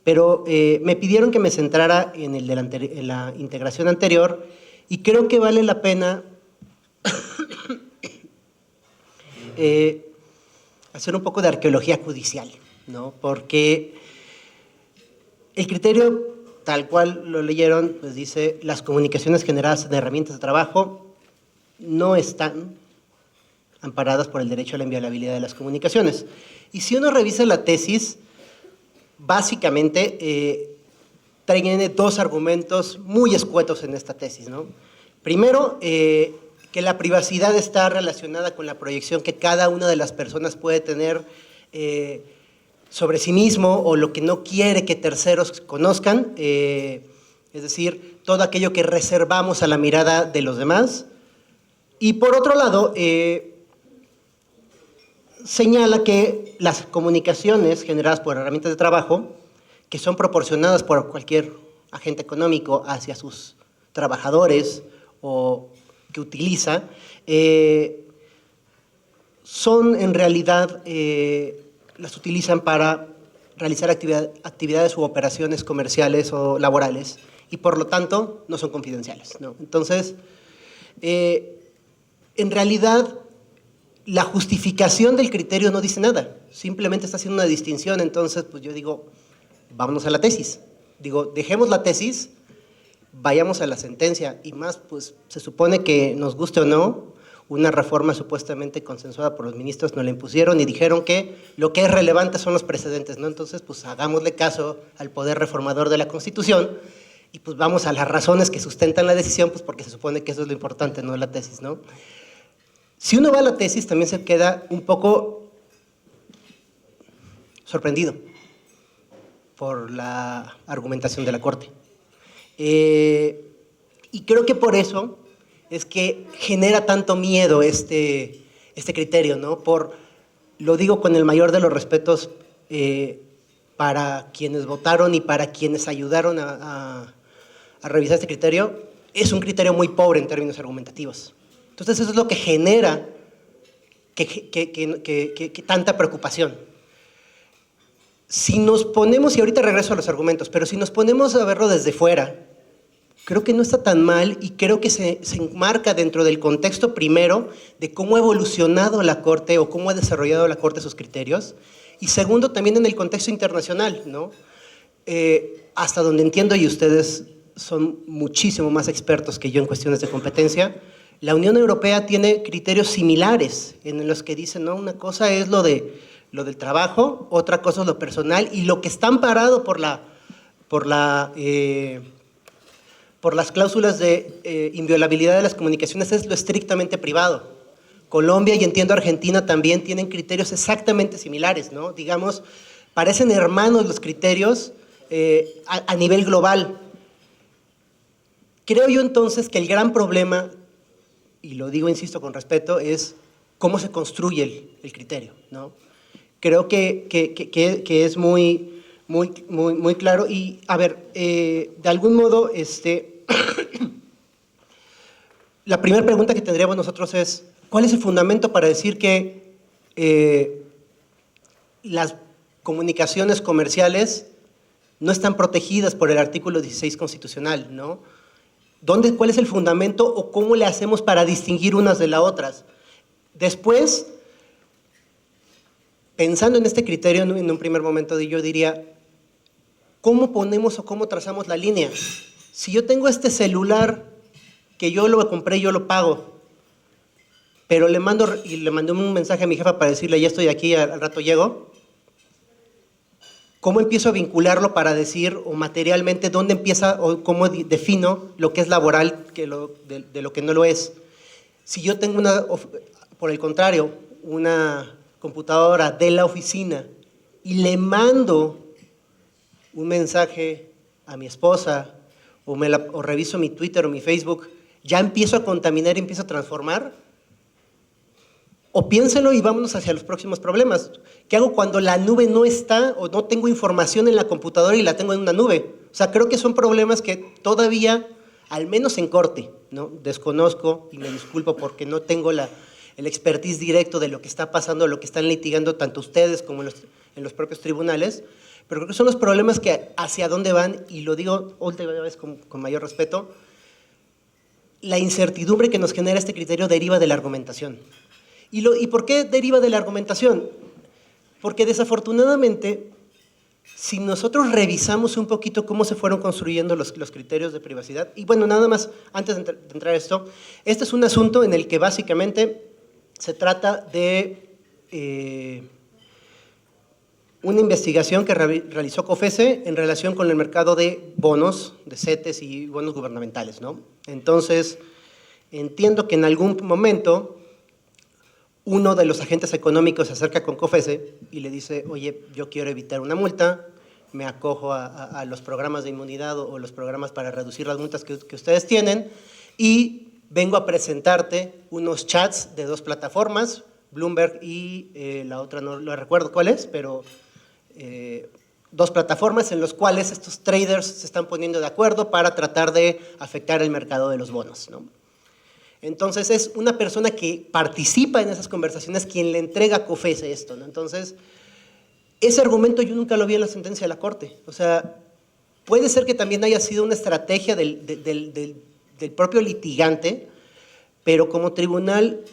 Pero me pidieron que me centrara en la integración anterior y creo que vale la pena hacer un poco de arqueología judicial, ¿no? Porque el criterio, tal cual lo leyeron, pues dice, las comunicaciones generadas en herramientas de trabajo no están amparadas por el derecho a la inviolabilidad de las comunicaciones. Y si uno revisa la tesis, básicamente tiene dos argumentos muy escuetos en esta tesis, ¿no? Primero, que la privacidad está relacionada con la proyección que cada una de las personas puede tener sobre sí mismo o lo que no quiere que terceros conozcan, es decir, todo aquello que reservamos a la mirada de los demás. Y por otro lado, señala que las comunicaciones generadas por herramientas de trabajo, que son proporcionadas por cualquier agente económico hacia sus trabajadores o que utiliza, son en realidad, las utilizan para realizar actividades u operaciones comerciales o laborales y por lo tanto no son confidenciales, ¿no? Entonces, en realidad, la justificación del criterio no dice nada, simplemente está haciendo una distinción. Entonces, pues yo digo, vámonos a la tesis. Digo, dejemos la tesis, vayamos a la sentencia y más, pues se supone que nos guste o no, una reforma supuestamente consensuada por los ministros nos la impusieron y dijeron que lo que es relevante son los precedentes, ¿no? Entonces, pues hagámosle caso al poder reformador de la Constitución y pues vamos a las razones que sustentan la decisión, pues porque se supone que eso es lo importante, no la tesis, ¿no? Si uno va a la tesis, también se queda un poco sorprendido por la argumentación de la Corte. Y creo que por eso es que genera tanto miedo este criterio, ¿no? Lo digo con el mayor de los respetos para quienes votaron y para quienes ayudaron a revisar este criterio, es un criterio muy pobre en términos argumentativos. Entonces eso es lo que genera que tanta preocupación. Si nos ponemos, y ahorita regreso a los argumentos, pero si nos ponemos a verlo desde fuera, creo que no está tan mal y creo que se enmarca dentro del contexto primero de cómo ha evolucionado la Corte o cómo ha desarrollado la Corte sus criterios y segundo también en el contexto internacional, ¿no? Hasta donde entiendo, y ustedes son muchísimo más expertos que yo en cuestiones de competencia, la Unión Europea tiene criterios similares en los que dicen, ¿no? Una cosa es lo del trabajo, otra cosa es lo personal y lo que está amparado por las cláusulas de inviolabilidad de las comunicaciones es lo estrictamente privado. Colombia y entiendo Argentina también tienen criterios exactamente similares, ¿no? Digamos, parecen hermanos los criterios a nivel global. Creo yo entonces que el gran problema y lo digo, insisto, con respeto, es cómo se construye el criterio, ¿no? Creo que es muy claro. Y, a ver, de algún modo, la primera pregunta que tendríamos nosotros es, ¿cuál es el fundamento para decir que las comunicaciones comerciales no están protegidas por el artículo 16 constitucional, ¿no? ¿Cuál es el fundamento o cómo le hacemos para distinguir unas de las otras? Después, pensando en este criterio en un primer momento, yo diría, ¿cómo ponemos o cómo trazamos la línea? Si yo tengo este celular que yo lo compré, yo lo pago, pero le mandé un mensaje a mi jefa para decirle, ya estoy aquí, al rato llego, ¿cómo empiezo a vincularlo para decir, o materialmente, dónde empieza o cómo defino lo que es laboral de lo que no lo es? Si yo tengo por el contrario, una computadora de la oficina y le mando un mensaje a mi esposa o reviso mi Twitter o mi Facebook, ¿ya empiezo a contaminar y empiezo a transformar? O piénselo y vámonos hacia los próximos problemas. ¿Qué hago cuando la nube no está o no tengo información en la computadora y la tengo en una nube? O sea, creo que son problemas que todavía, al menos en corte, ¿no? Desconozco y me disculpo porque no tengo el expertise directo de lo que está pasando, lo que están litigando tanto ustedes como en los propios tribunales, pero creo que son los problemas que hacia dónde van, y lo digo última vez con mayor respeto, la incertidumbre que nos genera este criterio deriva de la argumentación. ¿Y por qué deriva de la argumentación? Porque desafortunadamente, si nosotros revisamos un poquito cómo se fueron construyendo los criterios de privacidad, y bueno, nada más, antes de entrar a esto, este es un asunto en el que básicamente se trata de una investigación que realizó COFESE en relación con el mercado de bonos, de CETES y bonos gubernamentales, ¿no? Entonces, entiendo que en algún momento uno de los agentes económicos se acerca con COFESE y le dice, oye, yo quiero evitar una multa, me acojo a los programas de inmunidad o los programas para reducir las multas que ustedes tienen, y vengo a presentarte unos chats de 2 plataformas, Bloomberg y la otra no lo recuerdo cuál es, pero 2 plataformas en las cuales estos traders se están poniendo de acuerdo para tratar de afectar el mercado de los bonos, ¿no? Entonces es una persona que participa en esas conversaciones quien le entrega a COFESE esto, ¿no? Entonces, ese argumento yo nunca lo vi en la sentencia de la Corte. O sea, puede ser que también haya sido una estrategia del propio litigante, pero como tribunal,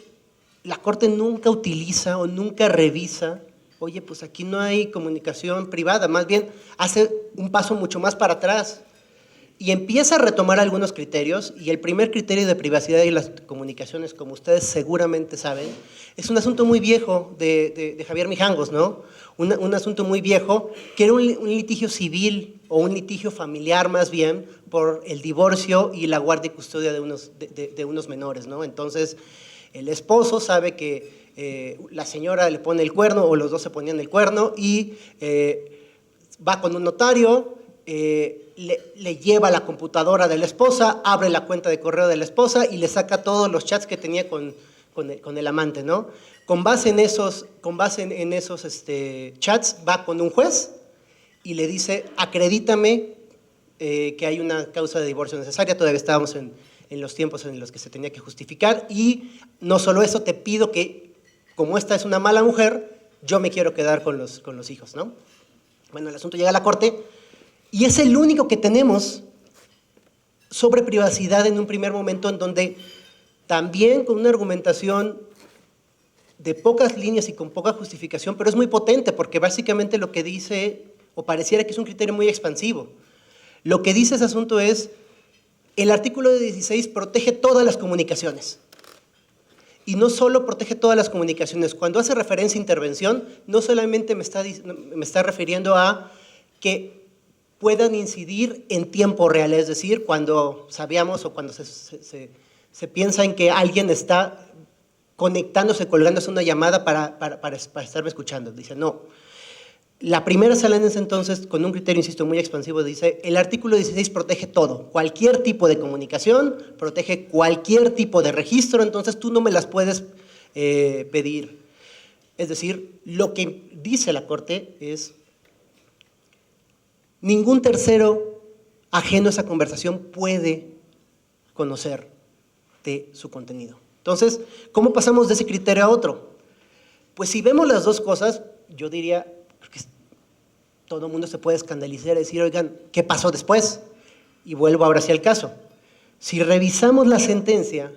la Corte nunca utiliza o nunca revisa, oye, pues aquí no hay comunicación privada, más bien hace un paso mucho más para atrás y empieza a retomar algunos criterios, y el primer criterio de privacidad y las comunicaciones, como ustedes seguramente saben, es un asunto muy viejo de Javier Mijangos, ¿no? Un asunto muy viejo, que era un litigio civil o un litigio familiar más bien, por el divorcio y la guardia y custodia de unos menores, ¿no? Entonces, el esposo sabe que la señora le pone el cuerno, o los dos se ponían el cuerno, y va con un notario, le lleva la computadora de la esposa, abre la cuenta de correo de la esposa y le saca todos los chats que tenía con el amante, ¿no? Con base en esos chats, va con un juez y le dice, acredítame que hay una causa de divorcio necesaria. Todavía estábamos en los tiempos en los que se tenía que justificar, y no solo eso, te pido que, como esta es una mala mujer, yo me quiero quedar con los hijos, ¿no? Bueno, el asunto llega a la Corte, y es el único que tenemos sobre privacidad en un primer momento, en donde también con una argumentación de pocas líneas y con poca justificación, pero es muy potente, porque básicamente lo que dice, o pareciera que es un criterio muy expansivo, lo que dice ese asunto es, el artículo 16 protege todas las comunicaciones. Y no solo protege todas las comunicaciones, cuando hace referencia a intervención, no solamente me está refiriendo a que puedan incidir en tiempo real, es decir, cuando sabíamos o cuando se piensa en que alguien está conectándose, colgándose una llamada para estarme escuchando. Dice, no, La primera sala en ese entonces, con un criterio, insisto, muy expansivo, dice, el artículo 16 protege todo, cualquier tipo de comunicación, protege cualquier tipo de registro, entonces tú no me las puedes pedir. Es decir, lo que dice la Corte es, ningún tercero ajeno a esa conversación puede conocer de su contenido. Entonces, ¿cómo pasamos de ese criterio a otro? Pues si vemos las dos cosas, yo diría, porque todo el mundo se puede escandalizar y decir, oigan, ¿qué pasó después? Y vuelvo ahora sí al caso. Si revisamos la sentencia,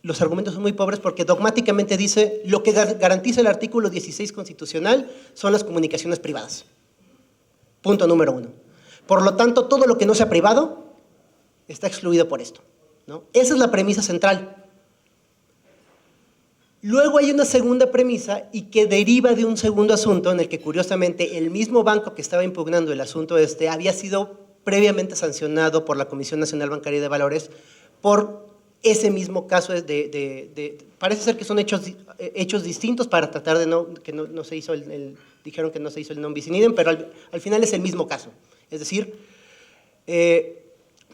los argumentos son muy pobres porque dogmáticamente dice, lo que garantiza el artículo 16 constitucional son las comunicaciones privadas. Punto número 1. Por lo tanto, todo lo que no sea privado está excluido por esto, ¿no? Esa es la premisa central. Luego hay una segunda premisa y que deriva de un segundo asunto en el que curiosamente el mismo banco que estaba impugnando el asunto había sido previamente sancionado por la Comisión Nacional Bancaria de Valores por ese mismo caso parece ser que son hechos distintos para tratar de que no se hizo dijeron que no se hizo el non bis in idem, pero al final es el mismo caso. Es decir,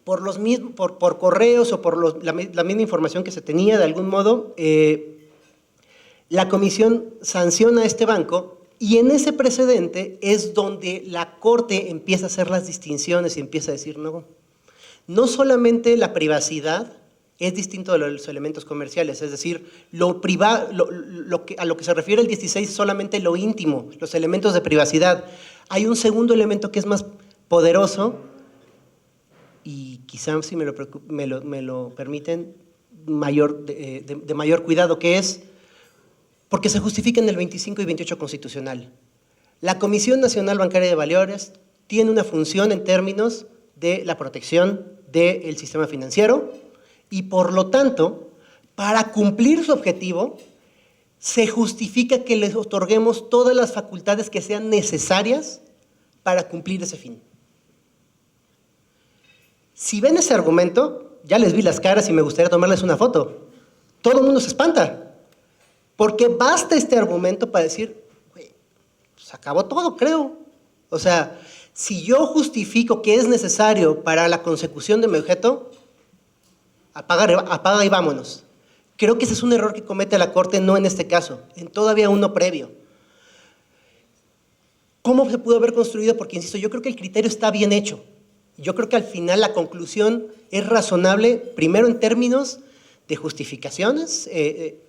por correos o por la misma información que se tenía, de algún modo, la comisión sanciona a este banco y en ese precedente es donde la Corte empieza a hacer las distinciones y empieza a decir, no solamente la privacidad es distinto de los elementos comerciales, es decir, a lo que se refiere el 16 solamente lo íntimo, los elementos de privacidad. Hay un segundo elemento que es más poderoso y quizás, si me lo permiten, de mayor cuidado, que es porque se justifica en el 25 y 28 constitucional. La Comisión Nacional Bancaria de Valores tiene una función en términos de la protección del sistema financiero y, por lo tanto, para cumplir su objetivo, se justifica que les otorguemos todas las facultades que sean necesarias para cumplir ese fin. Si ven ese argumento, ya les vi las caras y me gustaría tomarles una foto. Todo el mundo se espanta, porque basta este argumento para decir, se acabó todo, creo. O sea, si yo justifico que es necesario para la consecución de mi objeto, apaga y vámonos. Creo que ese es un error que comete la Corte, no en este caso, en todavía uno previo. ¿Cómo se pudo haber construido? Porque, insisto, yo creo que el criterio está bien hecho. Yo creo que al final la conclusión es razonable, primero en términos de justificaciones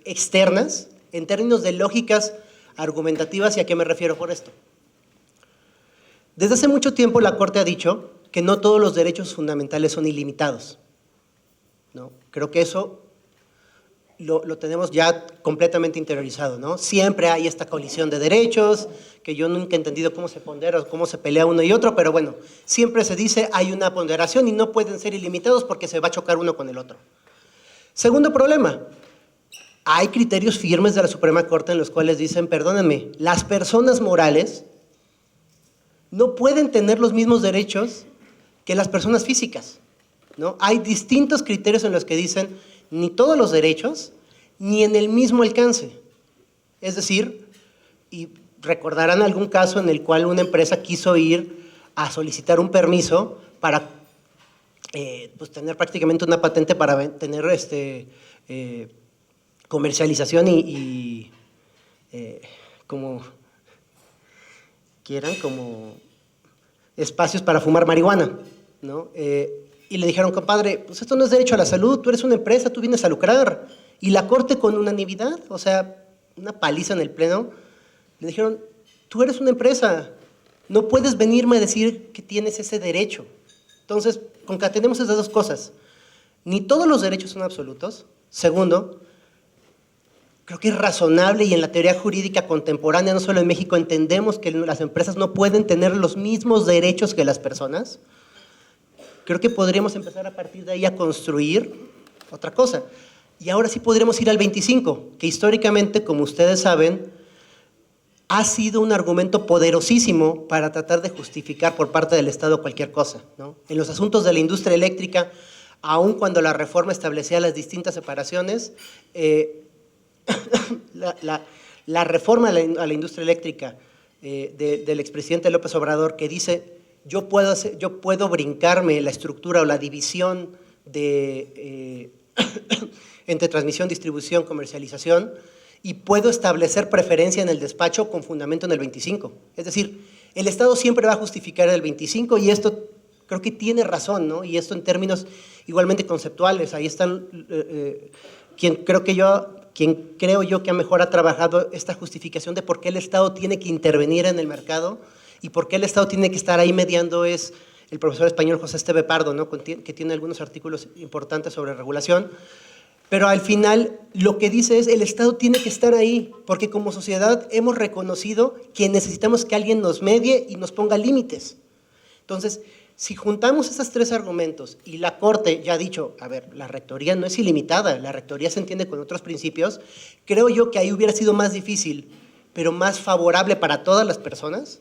externas, en términos de lógicas argumentativas. ¿Y a qué me refiero por esto? Desde hace mucho tiempo la Corte ha dicho que no todos los derechos fundamentales son ilimitados, ¿no? Creo que eso lo tenemos ya completamente interiorizado, ¿no? Siempre hay esta colisión de derechos, que yo nunca he entendido cómo se pondera o cómo se pelea uno y otro, pero bueno, siempre se dice hay una ponderación y no pueden ser ilimitados porque se va a chocar uno con el otro. Segundo problema, hay criterios firmes de la Suprema Corte en los cuales dicen, perdónenme, las personas morales no pueden tener los mismos derechos que las personas físicas, ¿no? Hay distintos criterios en los que dicen ni todos los derechos ni en el mismo alcance. Es decir, y recordarán algún caso en el cual una empresa quiso ir a solicitar un permiso para pues tener prácticamente una patente para tener comercialización y como quieran, como espacios para fumar marihuana, ¿no? Y le dijeron, compadre, pues esto no es derecho a la salud, tú eres una empresa, tú vienes a lucrar. Y la Corte, con unanimidad, o sea, una paliza en el Pleno, le dijeron, tú eres una empresa, no puedes venirme a decir que tienes ese derecho. Entonces, concatenemos esas dos cosas. Ni todos los derechos son absolutos. Segundo, creo que es razonable y en la teoría jurídica contemporánea, no solo en México, entendemos que las empresas no pueden tener los mismos derechos que las personas. Creo que podríamos empezar a partir de ahí a construir otra cosa. Y ahora sí podríamos ir al 25, que históricamente, como ustedes saben, ha sido un argumento poderosísimo para tratar de justificar por parte del Estado cualquier cosa, ¿no? En los asuntos de la industria eléctrica, aun cuando la reforma establecía las distintas separaciones, la reforma a la industria eléctrica del expresidente López Obrador que dice, yo puedo brincarme la estructura o la división entre transmisión, distribución, comercialización, y puedo establecer preferencia en el despacho con fundamento en el 25. Es decir, el Estado siempre va a justificar el 25 y esto creo que tiene razón, ¿no? Y esto en términos igualmente conceptuales. Ahí están quien creo yo que mejor ha trabajado esta justificación de por qué el Estado tiene que intervenir en el mercado y por qué el Estado tiene que estar ahí mediando es el profesor español José Esteve Pardo, ¿no? Que tiene algunos artículos importantes sobre regulación. Pero al final lo que dice es el Estado tiene que estar ahí, porque como sociedad hemos reconocido que necesitamos que alguien nos medie y nos ponga límites. Entonces, si juntamos esos tres argumentos y la Corte ya ha dicho, a ver, la rectoría no es ilimitada, la rectoría se entiende con otros principios, creo yo que ahí hubiera sido más difícil, pero más favorable para todas las personas,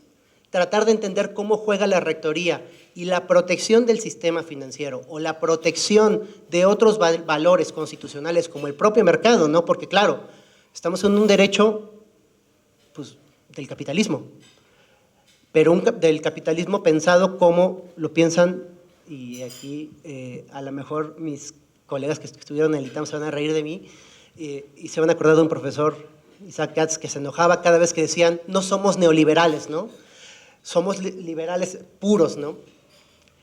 tratar de entender cómo juega la rectoría y la protección del sistema financiero o la protección de otros valores constitucionales como el propio mercado, ¿no? Porque claro, estamos en un derecho pues, del capitalismo, pero del capitalismo pensado como lo piensan, y aquí a lo mejor mis colegas que estuvieron en el ITAM se van a reír de mí, y se van a acordar de un profesor, Isaac Katz, que se enojaba cada vez que decían, no somos neoliberales, ¿no? Somos liberales puros, ¿no?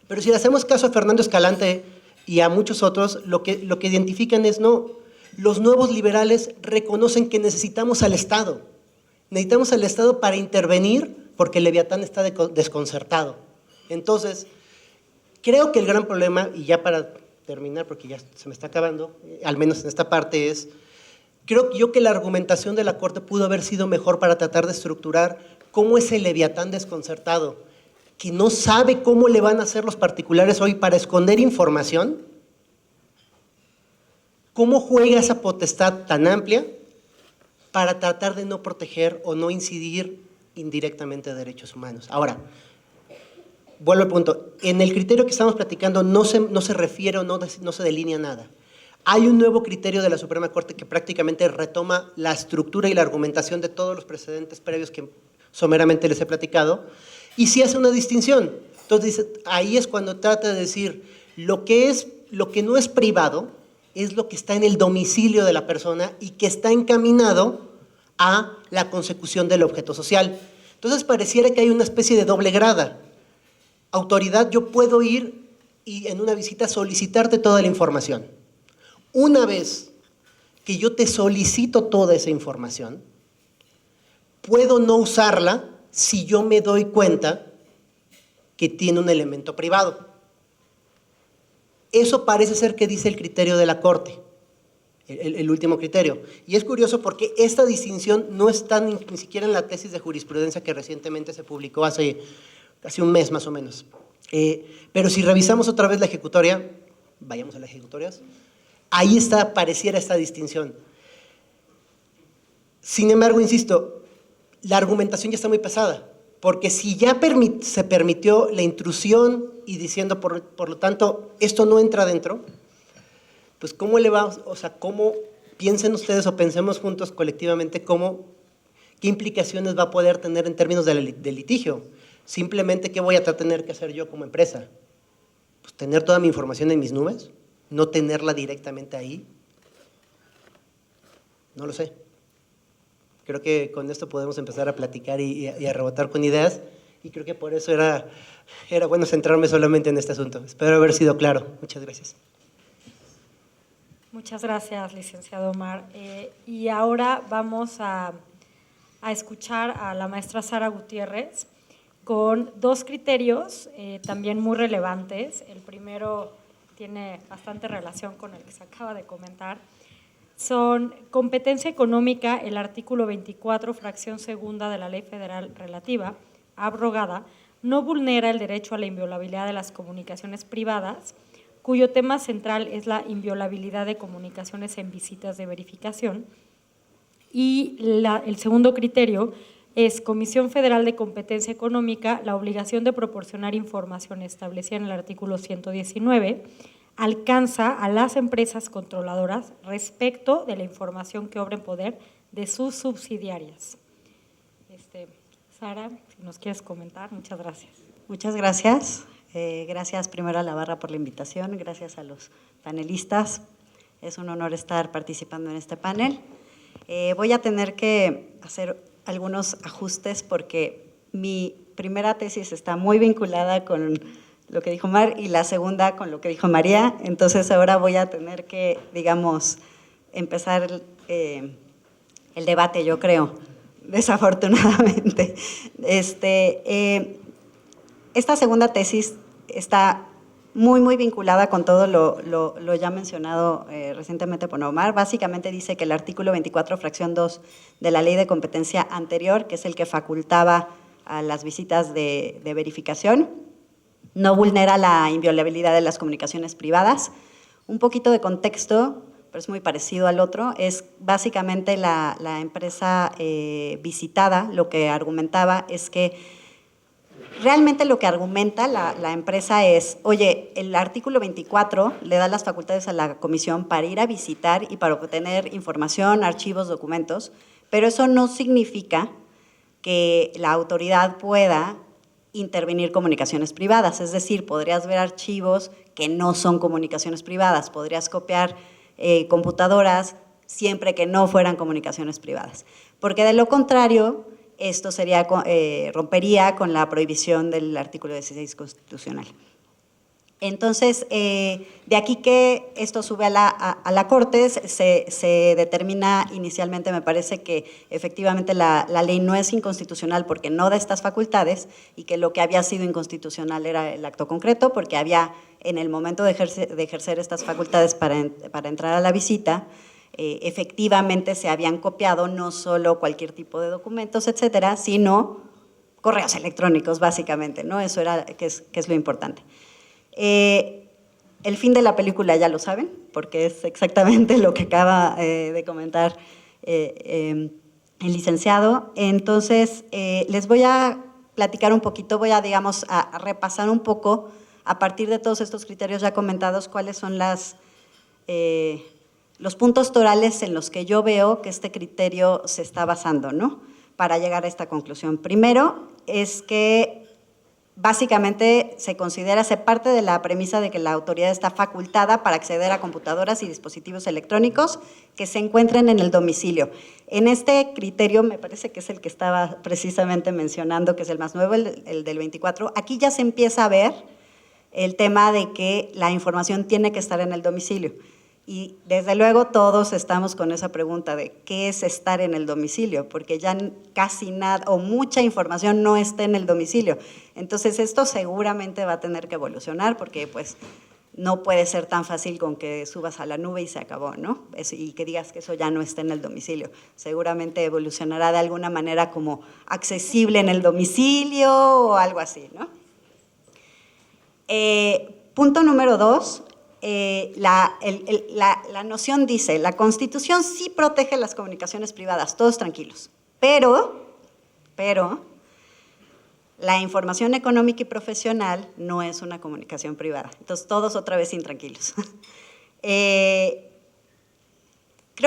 Pero si le hacemos caso a Fernando Escalante y a muchos otros, lo que identifican es, no, los nuevos liberales reconocen que necesitamos al Estado. Necesitamos al Estado para intervenir porque el Leviatán está desconcertado. Entonces, creo que el gran problema, y ya para terminar, porque ya se me está acabando, al menos en esta parte, es, creo yo que la argumentación de la Corte pudo haber sido mejor para tratar de estructurar cómo es el Leviatán desconcertado, que no sabe cómo le van a hacer los particulares hoy para esconder información, cómo juega esa potestad tan amplia para tratar de no proteger o no incidir indirectamente derechos humanos. Ahora, vuelvo al punto, en el criterio que estamos platicando no se refiere o no se delinea nada. Hay un nuevo criterio de la Suprema Corte que prácticamente retoma la estructura y la argumentación de todos los precedentes previos que someramente les he platicado, y sí hace una distinción. Entonces, ahí es cuando trata de decir, lo que no es privado es lo que está en el domicilio de la persona y que está encaminado a la consecución del objeto social. Entonces pareciera que hay una especie de doble grada. Autoridad, yo puedo ir y en una visita solicitarte toda la información. Una vez que yo te solicito toda esa información, puedo no usarla si yo me doy cuenta que tiene un elemento privado. Eso parece ser que dice el criterio de la Corte. El último criterio. Y es curioso porque esta distinción no está ni siquiera en la tesis de jurisprudencia que recientemente se publicó hace casi un mes más o menos. Pero si revisamos otra vez la ejecutoria, vayamos a las ejecutorias, ahí pareciera esta distinción. Sin embargo, insisto, la argumentación ya está muy pesada, porque si ya se permitió la intrusión y diciendo, por lo tanto, esto no entra dentro, pues ¿cómo cómo piensen ustedes o pensemos juntos colectivamente qué implicaciones va a poder tener en términos de litigio? Simplemente, ¿qué voy a tener que hacer yo como empresa? Pues tener toda mi información en mis nubes, no tenerla directamente ahí. No lo sé. Creo que con esto podemos empezar a platicar y a rebotar con ideas, y creo que por eso era bueno centrarme solamente en este asunto. Espero haber sido claro. Muchas gracias. Muchas gracias, licenciado Omar. Y ahora vamos a escuchar a la maestra Sara Gutiérrez con dos criterios también muy relevantes. El primero tiene bastante relación con el que se acaba de comentar. Son competencia económica, el artículo 24, fracción segunda de la Ley Federal relativa, abrogada, no vulnera el derecho a la inviolabilidad de las comunicaciones privadas, cuyo tema central es la inviolabilidad de comunicaciones en visitas de verificación. Y el segundo criterio es Comisión Federal de Competencia Económica, la obligación de proporcionar información establecida en el artículo 119, alcanza a las empresas controladoras respecto de la información que obra en poder de sus subsidiarias. Sara, si nos quieres comentar, muchas gracias. Muchas gracias. Gracias primero a la barra por la invitación, gracias a los panelistas. Es un honor estar participando en este panel. Voy a tener que hacer algunos ajustes porque mi primera tesis está muy vinculada con lo que dijo Mar y la segunda con lo que dijo María. Entonces ahora voy a tener que, digamos, empezar el debate, yo creo, desafortunadamente. Esta segunda tesis está muy vinculada con todo lo ya mencionado recientemente por Omar. Básicamente dice que el artículo 24, fracción 2 de la Ley de Competencia anterior, que es el que facultaba a las visitas de verificación, no vulnera la inviolabilidad de las comunicaciones privadas. Un poquito de contexto, pero es muy parecido al otro, es básicamente la empresa visitada, lo que argumentaba es que realmente lo que argumenta la empresa es, oye, el artículo 24 le da las facultades a la comisión para ir a visitar y para obtener información, archivos, documentos, pero eso no significa que la autoridad pueda intervenir comunicaciones privadas, es decir, podrías ver archivos que no son comunicaciones privadas, podrías copiar computadoras siempre que no fueran comunicaciones privadas, porque de lo contrario, esto sería, rompería con la prohibición del artículo 16 constitucional. Entonces, de aquí que esto sube a la Corte, se determina inicialmente, me parece que efectivamente la ley no es inconstitucional porque no da estas facultades y que lo que había sido inconstitucional era el acto concreto porque había, en el momento de ejercer estas facultades para entrar a la visita, efectivamente se habían copiado no solo cualquier tipo de documentos, etcétera, sino correos electrónicos, básicamente, ¿no? Eso era, que es lo importante. El fin de la película ya lo saben, porque es exactamente lo que acaba de comentar el licenciado. Entonces, les voy a platicar un poquito, voy a, digamos, a repasar un poco, a partir de todos estos criterios ya comentados, cuáles son los puntos torales en los que yo veo que este criterio se está basando, ¿no? Para llegar a esta conclusión. Primero, es que básicamente se parte de la premisa de que la autoridad está facultada para acceder a computadoras y dispositivos electrónicos que se encuentren en el domicilio. En este criterio, me parece que es el que estaba precisamente mencionando, que es el más nuevo, el del 24, aquí ya se empieza a ver el tema de que la información tiene que estar en el domicilio. Y desde luego todos estamos con esa pregunta de qué es estar en el domicilio, porque ya casi nada o mucha información no está en el domicilio. Entonces esto seguramente va a tener que evolucionar porque pues no puede ser tan fácil con que subas a la nube y se acabó, ¿no? Y que digas que eso ya no está en el domicilio. Seguramente evolucionará de alguna manera como accesible en el domicilio o algo así, ¿no? Punto número 2. La noción dice, la Constitución sí protege las comunicaciones privadas, todos tranquilos, pero la información económica y profesional no es una comunicación privada, entonces todos otra vez intranquilos. Creo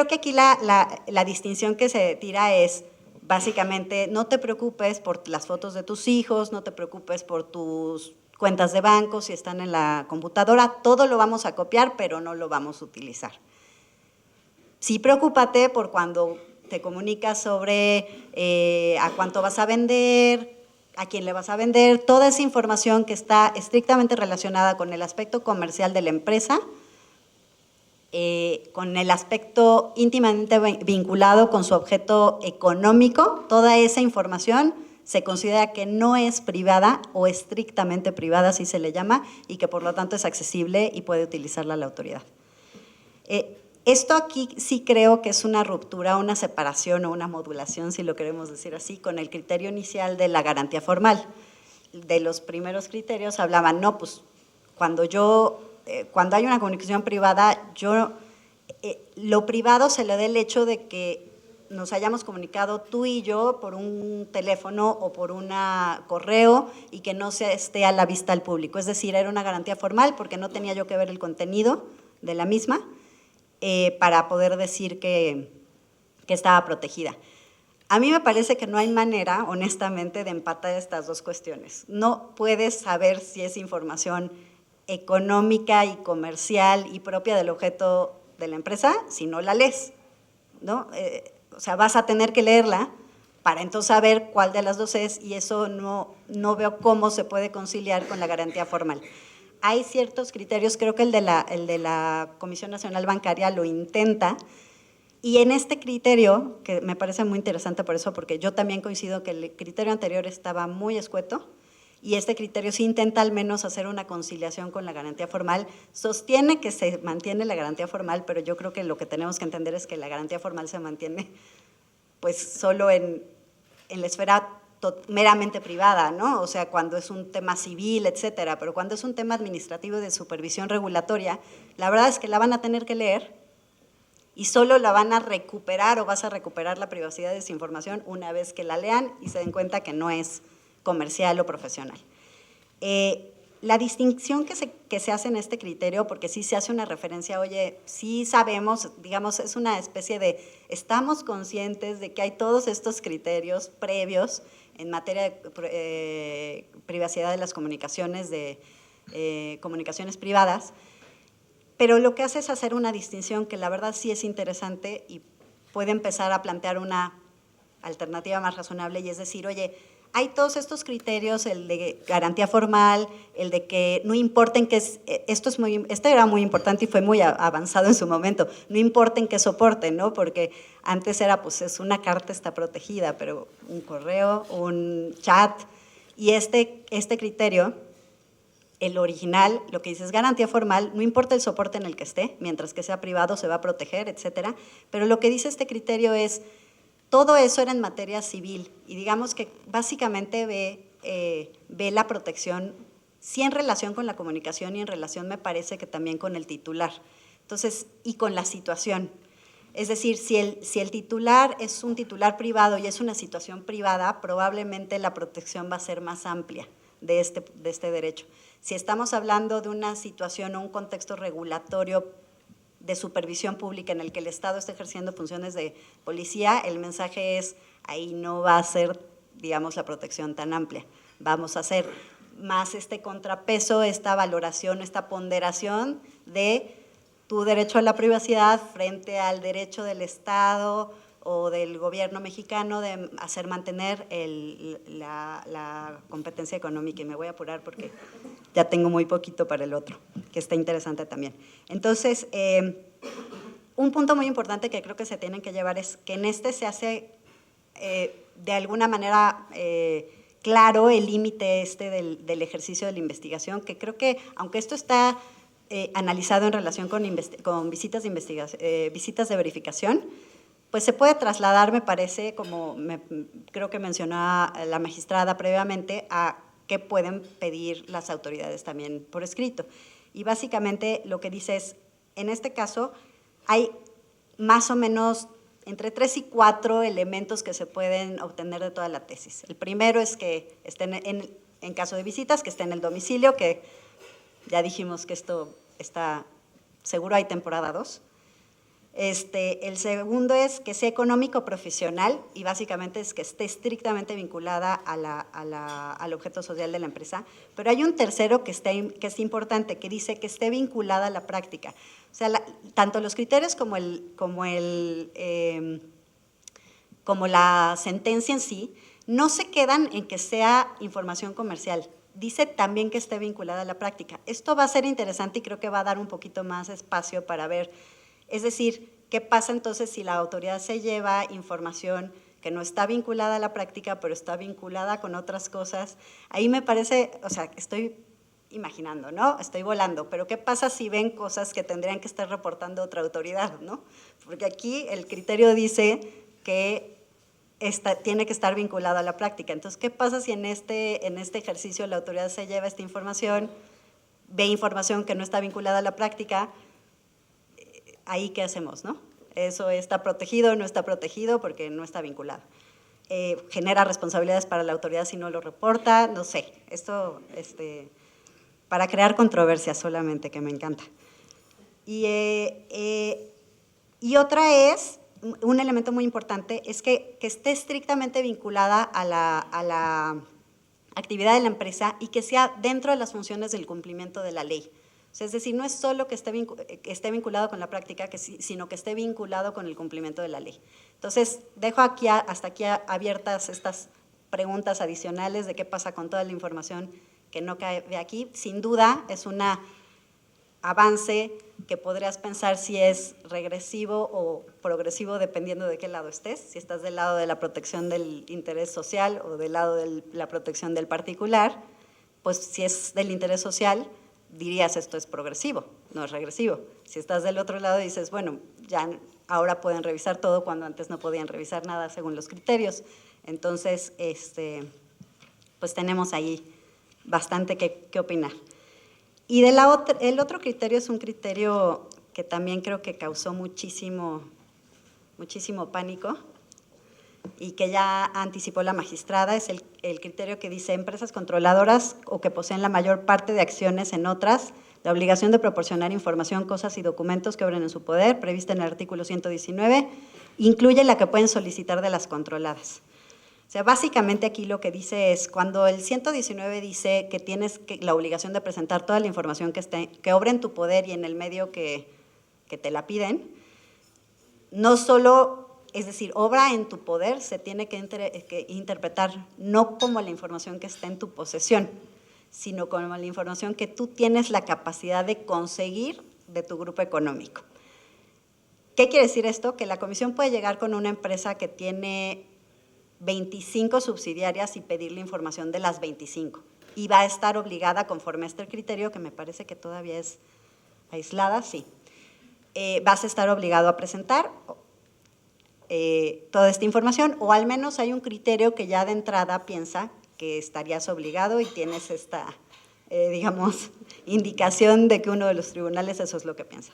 que aquí la distinción que se tira es, básicamente, no te preocupes por las fotos de tus hijos, no te preocupes por tus cuentas de banco, si están en la computadora, todo lo vamos a copiar, pero no lo vamos a utilizar. Sí, preocúpate por cuando te comunicas sobre a cuánto vas a vender, a quién le vas a vender, toda esa información que está estrictamente relacionada con el aspecto comercial de la empresa, con el aspecto íntimamente vinculado con su objeto económico, toda esa información se considera que no es privada o estrictamente privada, así se le llama, y que por lo tanto es accesible y puede utilizarla la autoridad. Esto aquí sí creo que es una ruptura, una separación o una modulación, si lo queremos decir así, con el criterio inicial de la garantía formal. De los primeros criterios hablaban, no, pues cuando hay una comunicación privada, lo privado se le da el hecho de que nos hayamos comunicado tú y yo por un teléfono o por un correo y que no se esté a la vista al público. Es decir, era una garantía formal porque no tenía yo que ver el contenido de la misma para poder decir que estaba protegida. A mí me parece que no hay manera, honestamente, de empatar estas dos cuestiones. No puedes saber si es información económica y comercial y propia del objeto de la empresa si no la lees, ¿no? O sea, vas a tener que leerla para entonces saber cuál de las dos es, y eso no veo cómo se puede conciliar con la garantía formal. Hay ciertos criterios, creo que el de la Comisión Nacional Bancaria lo intenta, y en este criterio, que me parece muy interesante por eso, porque yo también coincido que el criterio anterior estaba muy escueto, y este criterio sí intenta al menos hacer una conciliación con la garantía formal, sostiene que se mantiene la garantía formal, pero yo creo que lo que tenemos que entender es que la garantía formal se mantiene pues solo en la esfera meramente privada, ¿no? O sea, cuando es un tema civil, etcétera, pero cuando es un tema administrativo de supervisión regulatoria, la verdad es que la van a tener que leer y solo la van a recuperar o vas a recuperar la privacidad de esa información una vez que la lean y se den cuenta que no es comercial o profesional. La distinción que se hace en este criterio, porque sí se hace una referencia, oye, sí sabemos, digamos, es una especie de, estamos conscientes de que hay todos estos criterios previos en materia de privacidad de las comunicaciones, de comunicaciones privadas, pero lo que hace es hacer una distinción que la verdad sí es interesante y puede empezar a plantear una alternativa más razonable, y es decir, oye, hay todos estos criterios, el de garantía formal, el de que no importen que esto era muy importante y fue muy avanzado en su momento, no importen que soporten, ¿no? Porque antes era, pues es una carta está protegida, pero un correo, un chat, y este criterio, el original, lo que dice es garantía formal, no importa el soporte en el que esté, mientras que sea privado se va a proteger, etcétera, pero lo que dice este criterio es, todo eso era en materia civil, y digamos que básicamente ve la protección, sí en relación con la comunicación y en relación me parece que también con el titular, entonces, y con la situación. Es decir, si el titular es un titular privado y es una situación privada, probablemente la protección va a ser más amplia de este derecho. Si estamos hablando de una situación o un contexto regulatorio de supervisión pública en el que el Estado está ejerciendo funciones de policía, el mensaje es, ahí no va a ser, digamos, la protección tan amplia. Vamos a hacer más este contrapeso, esta valoración, esta ponderación de tu derecho a la privacidad frente al derecho del Estado o del gobierno mexicano de hacer mantener la competencia económica. Y me voy a apurar porque ya tengo muy poquito para el otro, que está interesante también. Entonces, un punto muy importante que creo que se tienen que llevar es que en este se hace de alguna manera claro el límite del ejercicio de la investigación, que creo que, aunque esto está analizado en relación con visitas de verificación, pues se puede trasladar, me parece, como creo que mencionó la magistrada previamente, a qué pueden pedir las autoridades también por escrito. Y básicamente lo que dice es, en este caso, hay más o menos entre 3 y 4 elementos que se pueden obtener de toda la tesis. El primero es que estén en caso de visitas, que esté en el domicilio, que ya dijimos que esto está, seguro hay temporada 2. El segundo es que sea económico profesional y básicamente es que esté estrictamente vinculada al objeto social de la empresa. Pero hay un tercero que es importante, que dice que esté vinculada a la práctica. O sea, tanto los criterios como la sentencia en sí no se quedan en que sea información comercial. Dice también que esté vinculada a la práctica. Esto va a ser interesante y creo que va a dar un poquito más espacio para ver. Es decir, ¿qué pasa entonces si la autoridad se lleva información que no está vinculada a la práctica, pero está vinculada con otras cosas? Ahí me parece, o sea, estoy imaginando, ¿no? Estoy volando, pero ¿qué pasa si ven cosas que tendrían que estar reportando otra autoridad, ¿no? Porque aquí el criterio dice que tiene que estar vinculado a la práctica. Entonces, ¿qué pasa si en este ejercicio la autoridad se lleva esta información, ve información que no está vinculada a la práctica? Ahí qué hacemos, ¿no? Eso está protegido o no está protegido porque no está vinculado. Genera responsabilidades para la autoridad si no lo reporta, no sé. Esto, para crear controversia solamente, que me encanta. Y otra es un elemento muy importante es que esté estrictamente vinculada a la actividad de la empresa y que sea dentro de las funciones del cumplimiento de la ley. O sea, es decir, no es solo que esté vinculado con la práctica, sino que esté vinculado con el cumplimiento de la ley. Entonces, dejo hasta aquí abiertas estas preguntas adicionales de qué pasa con toda la información que no cabe aquí. Sin duda, es un avance que podrías pensar si es regresivo o progresivo dependiendo de qué lado estés, si estás del lado de la protección del interés social o del lado de la protección del particular. Pues si es del interés social, dirías esto es progresivo, no es regresivo. Si estás del otro lado dices, bueno, ya ahora pueden revisar todo cuando antes no podían revisar nada según los criterios. Entonces, pues tenemos ahí bastante que opinar. Y el otro criterio es un criterio que también creo que causó muchísimo pánico y que ya anticipó la magistrada, es el criterio que dice empresas controladoras o que poseen la mayor parte de acciones en otras, la obligación de proporcionar información, cosas y documentos que obren en su poder, prevista en el artículo 119, incluye la que pueden solicitar de las controladas. O sea, básicamente aquí lo que dice es, cuando el 119 dice que tienes la obligación de presentar toda la información que obre en tu poder y en el medio que te la piden, no solo, es decir, obra en tu poder, se tiene que interpretar no como la información que está en tu posesión, sino como la información que tú tienes la capacidad de conseguir de tu grupo económico. ¿Qué quiere decir esto? Que la comisión puede llegar con una empresa que tiene 25 subsidiarias y pedirle información de las 25. Y va a estar obligada, conforme a este criterio, que me parece que todavía es aislada, sí. Vas a estar obligado a presentar toda esta información, o al menos hay un criterio que ya de entrada piensa que estarías obligado y tienes esta, digamos, indicación de que uno de los tribunales eso es lo que piensa.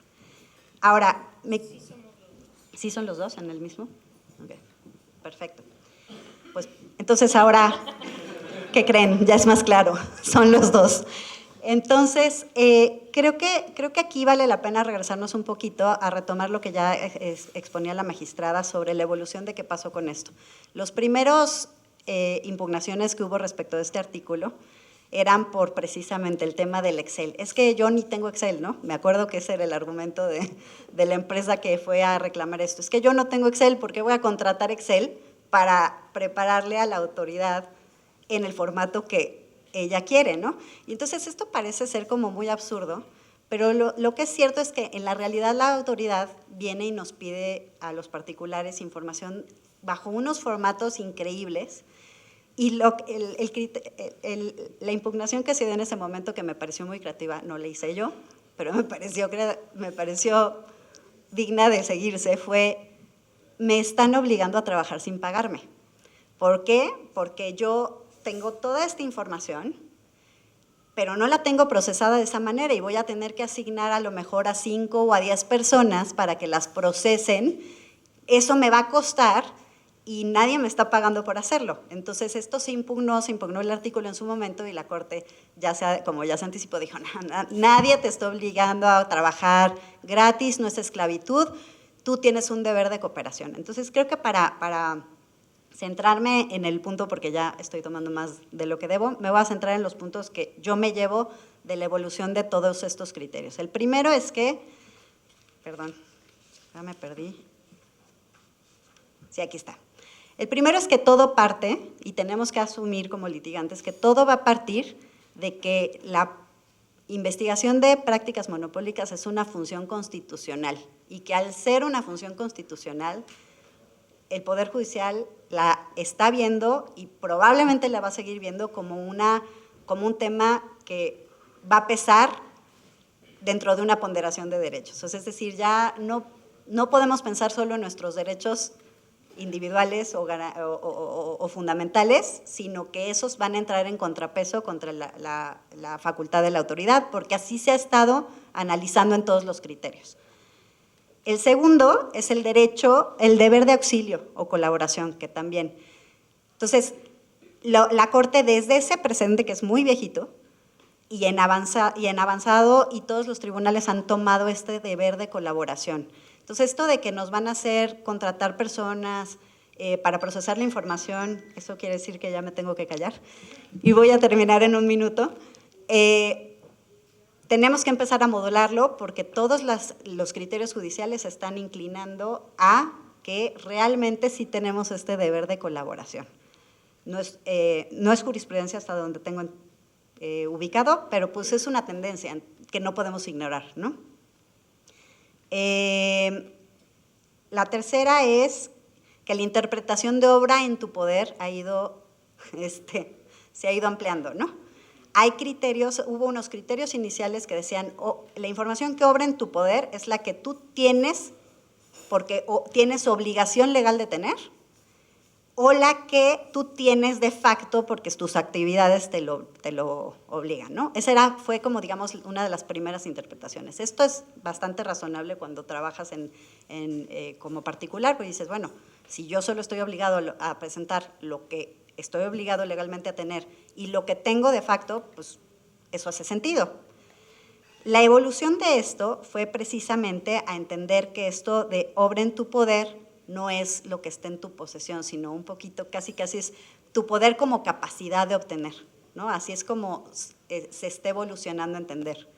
Ahora, ¿sí son los dos en el mismo? Okay. Perfecto. Pues entonces ahora, ¿qué creen? Ya es más claro, son los dos. Entonces, creo que aquí vale la pena regresarnos un poquito a retomar lo que ya exponía la magistrada sobre la evolución de qué pasó con esto. Los primeros impugnaciones que hubo respecto de este artículo eran por precisamente el tema del Excel. Es que yo ni tengo Excel, ¿no? Me acuerdo que ese era el argumento de la empresa que fue a reclamar esto. Es que yo no tengo Excel, ¿por qué voy a contratar Excel para prepararle a la autoridad en el formato que ella quiere, ¿no? Y entonces esto parece ser como muy absurdo, pero lo que es cierto es que en la realidad la autoridad viene y nos pide a los particulares información bajo unos formatos increíbles y la impugnación que se dio en ese momento, que me pareció muy creativa, no la hice yo, pero me pareció digna de seguirse, fue: me están obligando a trabajar sin pagarme. ¿Por qué? Porque yo tengo toda esta información, pero no la tengo procesada de esa manera y voy a tener que asignar a lo mejor a 5 o a 10 personas para que las procesen. Eso me va a costar y nadie me está pagando por hacerlo. Entonces, esto se impugnó el artículo en su momento y la Corte, como ya se anticipó, dijo, nadie te está obligando a trabajar gratis, no es esclavitud, tú tienes un deber de cooperación. Entonces, creo que para centrarme en el punto, porque ya estoy tomando más de lo que debo, me voy a centrar en los puntos que yo me llevo de la evolución de todos estos criterios. El primero es que, perdón, ya me perdí. Sí, aquí está. El primero es que todo parte, y tenemos que asumir como litigantes, que todo va a partir de que la investigación de prácticas monopólicas es una función constitucional y que al ser una función constitucional, el Poder Judicial la está viendo y probablemente la va a seguir viendo como un tema que va a pesar dentro de una ponderación de derechos. Es decir, ya no podemos pensar solo en nuestros derechos individuales o fundamentales, sino que esos van a entrar en contrapeso contra la facultad de la autoridad, porque así se ha estado analizando en todos los criterios. El segundo es el deber de auxilio o colaboración, que también. Entonces, la Corte desde ese precedente que es muy viejito y en avanzado, y todos los tribunales han tomado este deber de colaboración. Entonces, esto de que nos van a hacer contratar personas para procesar la información, eso quiere decir que ya me tengo que callar. Y voy a terminar en un minuto. Tenemos que empezar a modularlo porque todos los criterios judiciales se están inclinando a que realmente sí tenemos este deber de colaboración. No es jurisprudencia hasta donde tengo ubicado, pero pues es una tendencia que no podemos ignorar, ¿no? La tercera es que la interpretación de obra en tu poder se ha ido ampliando, ¿no? Hubo unos criterios iniciales que decían, la información que obra en tu poder es la que tú tienes porque tienes obligación legal de tener, o la que tú tienes de facto porque tus actividades te lo obligan, ¿no? Fue como, digamos, una de las primeras interpretaciones. Esto es bastante razonable cuando trabajas como particular, porque dices, bueno, si yo solo estoy obligado a presentar lo que estoy obligado legalmente a tener y lo que tengo de facto, pues eso hace sentido. La evolución de esto fue precisamente a entender que esto de obra en tu poder no es lo que está en tu posesión, sino un poquito, casi es tu poder como capacidad de obtener, ¿no? Así es como se está evolucionando a entender.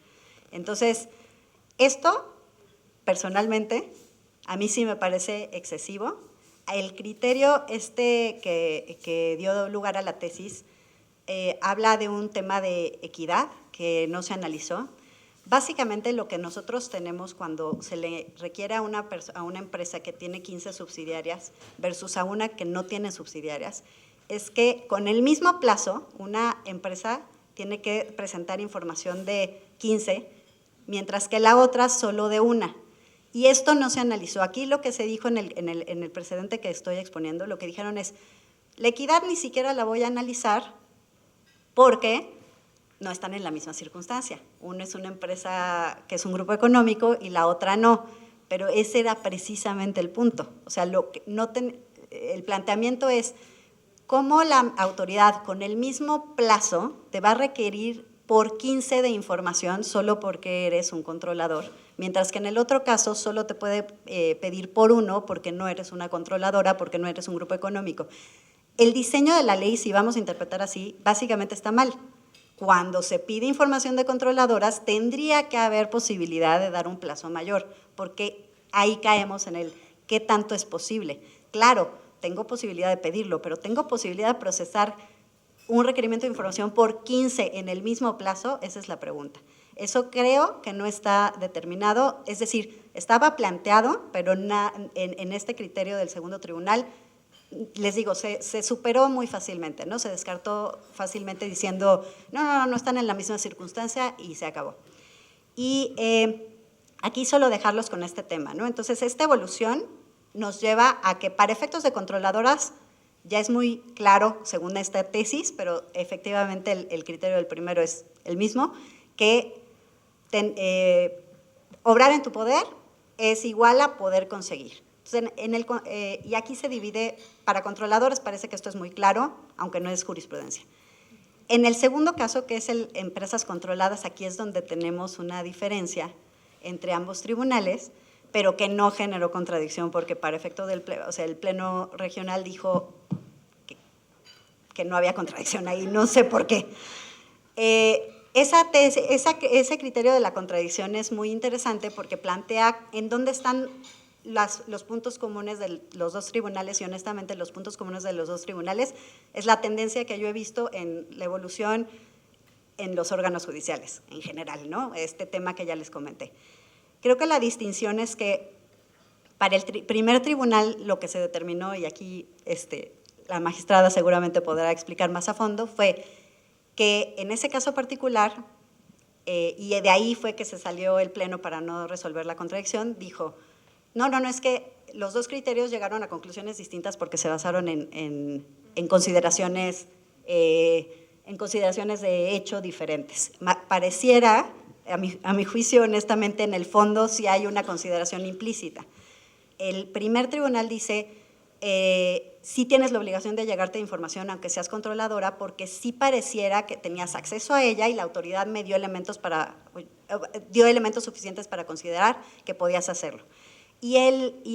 Entonces, esto, personalmente, a mí sí me parece excesivo. El criterio que dio lugar a la tesis habla de un tema de equidad que no se analizó. Básicamente lo que nosotros tenemos cuando se le requiere a una empresa que tiene 15 subsidiarias versus a una que no tiene subsidiarias, es que con el mismo plazo una empresa tiene que presentar información de 15, mientras que la otra solo de una. Y esto no se analizó. Aquí lo que se dijo en el precedente que estoy exponiendo, lo que dijeron es, la equidad ni siquiera la voy a analizar porque no están en la misma circunstancia. Uno es una empresa que es un grupo económico y la otra no, pero ese era precisamente el punto. O sea, el planteamiento es cómo la autoridad con el mismo plazo te va a requerir por 15 de información solo porque eres un controlador, mientras que en el otro caso solo te puede pedir por 1 porque no eres una controladora, porque no eres un grupo económico. El diseño de la ley, si vamos a interpretar así, básicamente está mal. Cuando se pide información de controladoras, tendría que haber posibilidad de dar un plazo mayor, porque ahí caemos en el qué tanto es posible. Claro, tengo posibilidad de pedirlo, pero tengo posibilidad de procesar un requerimiento de información por 15 en el mismo plazo, esa es la pregunta. Eso creo que no está determinado, es decir, estaba planteado, pero en este criterio del segundo tribunal, les digo, se superó muy fácilmente, ¿no? Se descartó fácilmente diciendo, no están en la misma circunstancia y se acabó. Y aquí solo dejarlos con este tema, ¿no? Entonces, esta evolución nos lleva a que para efectos de controladoras ya es muy claro, según esta tesis, pero efectivamente el criterio del primero es el mismo, que obrar en tu poder es igual a poder conseguir. Entonces, y aquí se divide, para controladores parece que esto es muy claro, aunque no es jurisprudencia. En el segundo caso, que es empresas controladas, aquí es donde tenemos una diferencia entre ambos tribunales, pero que no generó contradicción, porque para efecto el Pleno Regional dijo que no había contradicción ahí, no sé por qué. Ese criterio de la contradicción es muy interesante porque plantea en dónde están los puntos comunes de los dos tribunales, y honestamente los puntos comunes de los dos tribunales es la tendencia que yo he visto en la evolución en los órganos judiciales en general, ¿no? Este tema que ya les comenté. Creo que la distinción es que para el primer tribunal lo que se determinó, y aquí la magistrada seguramente podrá explicar más a fondo, fue que en ese caso particular, y de ahí fue que se salió el Pleno para no resolver la contradicción, dijo, no, es que los dos criterios llegaron a conclusiones distintas porque se basaron en consideraciones de hecho diferentes. Pareciera, a mi juicio, honestamente, en el fondo sí hay una consideración implícita. El primer tribunal dice, sí tienes la obligación de llegarte información aunque seas controladora, porque sí pareciera que tenías acceso a ella y la autoridad dio elementos suficientes para considerar que podías hacerlo. Y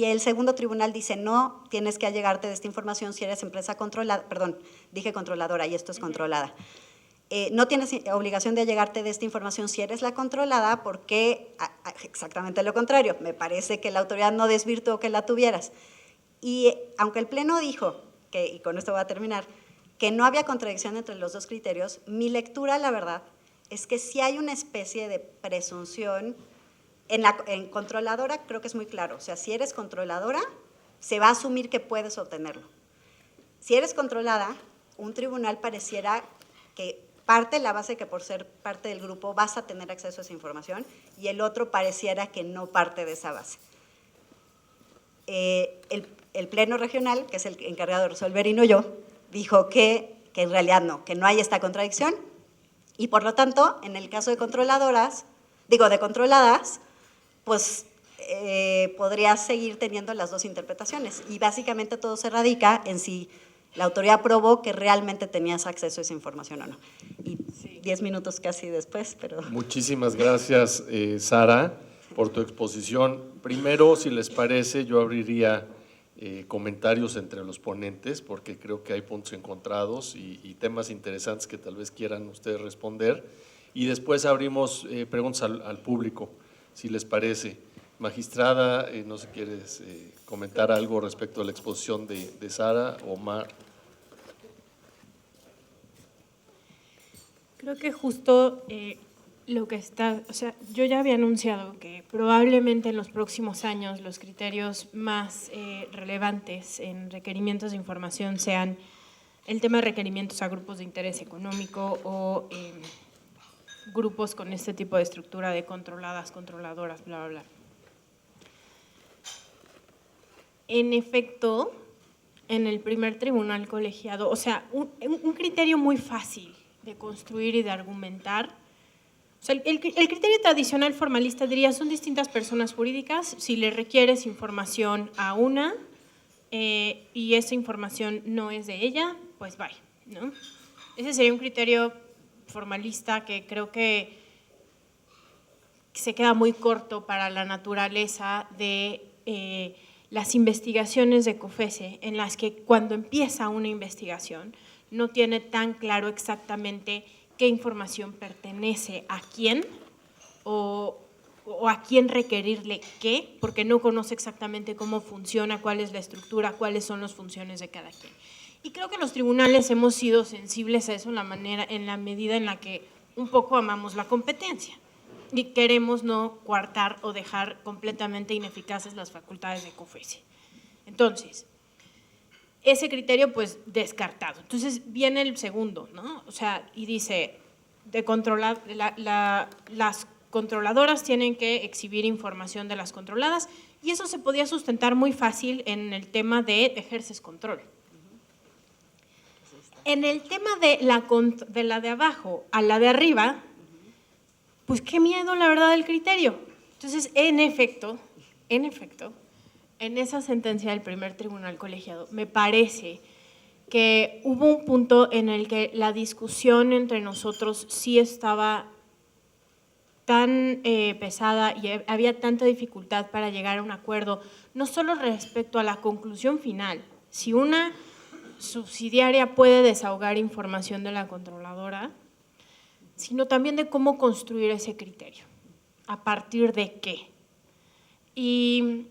el segundo tribunal dice, no, tienes que allegarte de esta información si eres empresa controlada, perdón, dije controladora y esto es controlada. No tienes obligación de allegarte de esta información si eres la controlada porque exactamente lo contrario, me parece que la autoridad no desvirtuó que la tuvieras. Y aunque el Pleno dijo, y con esto voy a terminar, que no había contradicción entre los dos criterios, mi lectura, la verdad, es que sí hay una especie de presunción. En controladora creo que es muy claro, o sea, si eres controladora, se va a asumir que puedes obtenerlo. Si eres controlada, un tribunal pareciera que parte de la base que por ser parte del grupo vas a tener acceso a esa información y el otro pareciera que no parte de esa base. El Pleno Regional, que es el encargado de resolver y no yo, dijo que en realidad no, que no hay esta contradicción y por lo tanto, en el caso de controladas, pues podrías seguir teniendo las dos interpretaciones y básicamente todo se radica en si la autoridad probó que realmente tenías acceso a esa información o no. Y 10 minutos casi después, pero… Muchísimas gracias, Sara, por tu exposición. Primero, si les parece, yo abriría comentarios entre los ponentes, porque creo que hay puntos encontrados y temas interesantes que tal vez quieran ustedes responder. Y después abrimos preguntas al público, si les parece. Magistrada, no sé si quieres comentar algo respecto a la exposición de Sara o Omar. Creo que justo lo que está, o sea, yo ya había anunciado que probablemente en los próximos años los criterios más relevantes en requerimientos de información sean el tema de requerimientos a grupos de interés económico o grupos con este tipo de estructura de controladas, controladoras, bla, bla, bla. En efecto, en el primer tribunal colegiado, o sea, un criterio muy fácil de construir y de argumentar. O sea, el criterio tradicional formalista diría son distintas personas jurídicas, si le requieres información a una y esa información no es de ella, pues bye, ¿no? Ese sería un criterio formalista que creo que se queda muy corto para la naturaleza de las investigaciones de COFECE, en las que cuando empieza una investigación no tiene tan claro exactamente qué información pertenece a quién o a quién requerirle qué, porque no conoce exactamente cómo funciona, cuál es la estructura, cuáles son las funciones de cada quien. Y creo que los tribunales hemos sido sensibles a eso en la medida en la que un poco amamos la competencia y queremos no coartar o dejar completamente ineficaces las facultades de COFECE. Entonces, ese criterio pues descartado. Entonces viene el segundo, ¿no? O sea, y dice, las controladoras tienen que exhibir información de las controladas y eso se podía sustentar muy fácil en el tema de ejerces control. En el tema de la de abajo a la de arriba, pues qué miedo la verdad del criterio. Entonces, en efecto, en esa sentencia del primer tribunal colegiado, me parece que hubo un punto en el que la discusión entre nosotros sí estaba tan pesada y había tanta dificultad para llegar a un acuerdo, no solo respecto a la conclusión final, si una subsidiaria puede desahogar información de la controladora, sino también de cómo construir ese criterio, a partir de qué. Y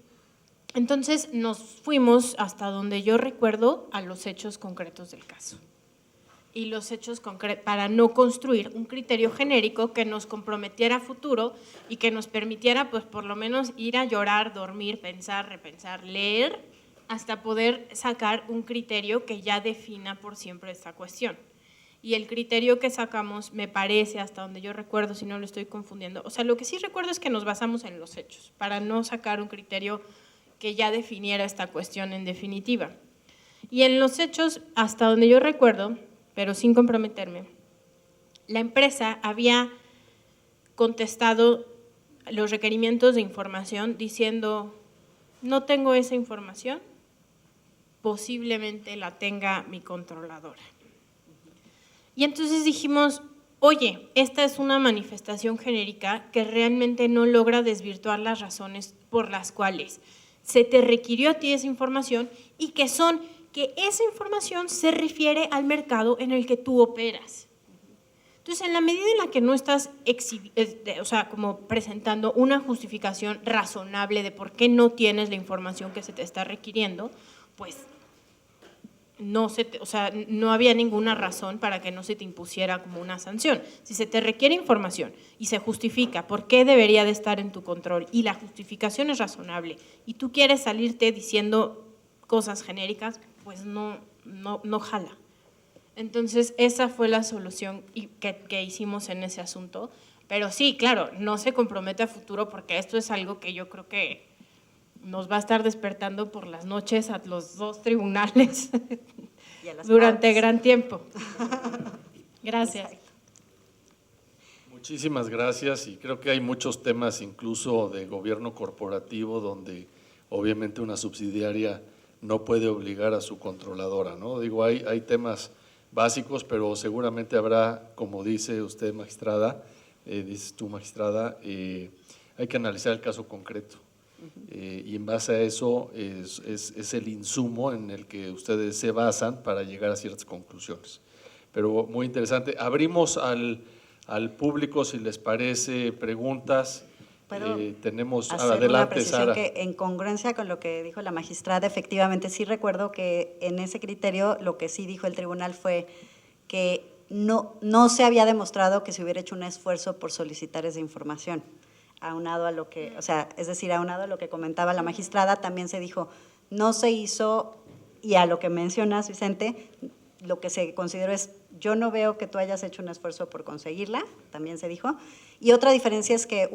entonces nos fuimos hasta donde yo recuerdo a los hechos concretos del caso. Y los hechos concretos, para no construir un criterio genérico que nos comprometiera a futuro y que nos permitiera, pues por lo menos ir a llorar, dormir, pensar, repensar, leer, hasta poder sacar un criterio que ya defina por siempre esta cuestión. Y el criterio que sacamos, me parece, hasta donde yo recuerdo, si no lo estoy confundiendo, o sea, lo que sí recuerdo es que nos basamos en los hechos, para no sacar un criterio que ya definiera esta cuestión en definitiva. Y en los hechos, hasta donde yo recuerdo, pero sin comprometerme, la empresa había contestado los requerimientos de información diciendo, no tengo esa información, posiblemente la tenga mi controladora. Y entonces dijimos, oye, esta es una manifestación genérica que realmente no logra desvirtuar las razones por las cuales se te requirió a ti esa información y que esa información se refiere al mercado en el que tú operas. Entonces, en la medida en la que no estás como presentando una justificación razonable de por qué no tienes la información que se te está requiriendo, pues no había ninguna razón para que no se te impusiera como una sanción. Si se te requiere información y se justifica por qué debería de estar en tu control y la justificación es razonable y tú quieres salirte diciendo cosas genéricas, pues no jala. Entonces, esa fue la solución que hicimos en ese asunto. Pero sí, claro, no se compromete a futuro porque esto es algo que yo creo que nos va a estar despertando por las noches a los dos tribunales durante gran tiempo. Gracias. Muchísimas gracias, y creo que hay muchos temas incluso de gobierno corporativo donde obviamente una subsidiaria no puede obligar a su controladora, ¿no? Digo, hay temas básicos, pero seguramente habrá, como dice usted, magistrada, dices tú, magistrada, hay que analizar el caso concreto. Y en base a eso es el insumo en el que ustedes se basan para llegar a ciertas conclusiones. Pero muy interesante. Abrimos al público, si les parece, preguntas. Tenemos, hacer adelante, una precisión Sara. que en congruencia con lo que dijo la magistrada, efectivamente sí recuerdo que en ese criterio lo que sí dijo el tribunal fue que no se había demostrado que se hubiera hecho un esfuerzo por solicitar esa información. Aunado a lo que, aunado a lo que comentaba la magistrada, también se dijo, no se hizo, y a lo que mencionas, Vicente, lo que se consideró es, yo no veo que tú hayas hecho un esfuerzo por conseguirla, también se dijo. Y otra diferencia es que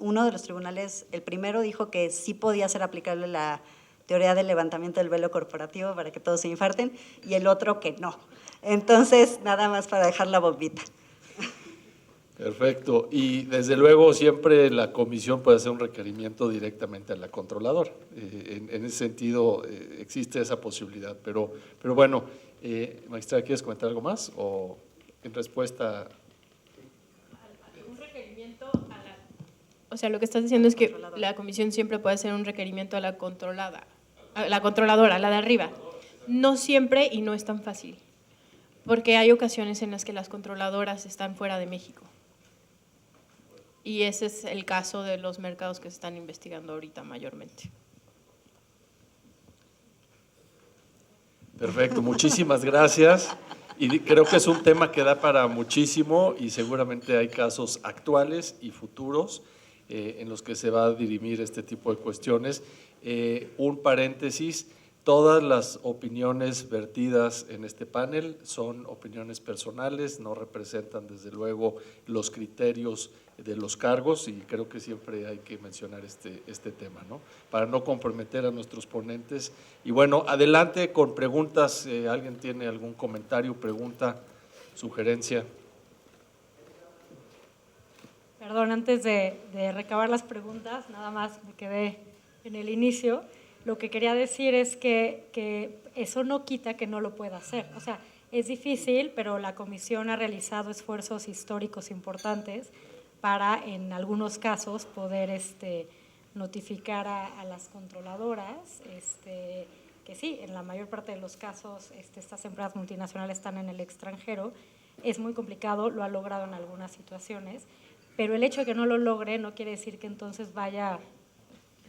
uno de los tribunales, el primero dijo que sí podía ser aplicable la teoría del levantamiento del velo corporativo para que todos se infarten, y el otro que no. Entonces, nada más para dejar la bombita. Perfecto. Y desde luego siempre la comisión puede hacer un requerimiento directamente a la controladora. En ese sentido existe esa posibilidad. Pero bueno, magistrada, ¿quieres comentar algo más? O en respuesta… Un requerimiento o sea, lo que estás diciendo es que la comisión siempre puede hacer un requerimiento a la controladora, la de arriba. No siempre y no es tan fácil, porque hay ocasiones en las que las controladoras están fuera de México. Y ese es el caso de los mercados que se están investigando ahorita mayormente. Perfecto, muchísimas gracias. Y creo que es un tema que da para muchísimo y seguramente hay casos actuales y futuros en los que se va a dirimir este tipo de cuestiones. Un paréntesis, todas las opiniones vertidas en este panel son opiniones personales, no representan desde luego los criterios de los cargos, y creo que siempre hay que mencionar este tema, ¿no? Para no comprometer a nuestros ponentes. Y bueno, adelante con preguntas. ¿Alguien tiene algún comentario, pregunta, sugerencia? Perdón, antes de recabar las preguntas, nada más me quedé en el inicio. Lo que quería decir es que eso no quita que no lo pueda hacer. O sea, es difícil, pero la comisión ha realizado esfuerzos históricos importantes para, en algunos casos, poder notificar a las controladoras, que sí, en la mayor parte de los casos estas empresas multinacionales están en el extranjero. Es muy complicado, lo ha logrado en algunas situaciones, pero el hecho de que no lo logre no quiere decir que entonces vaya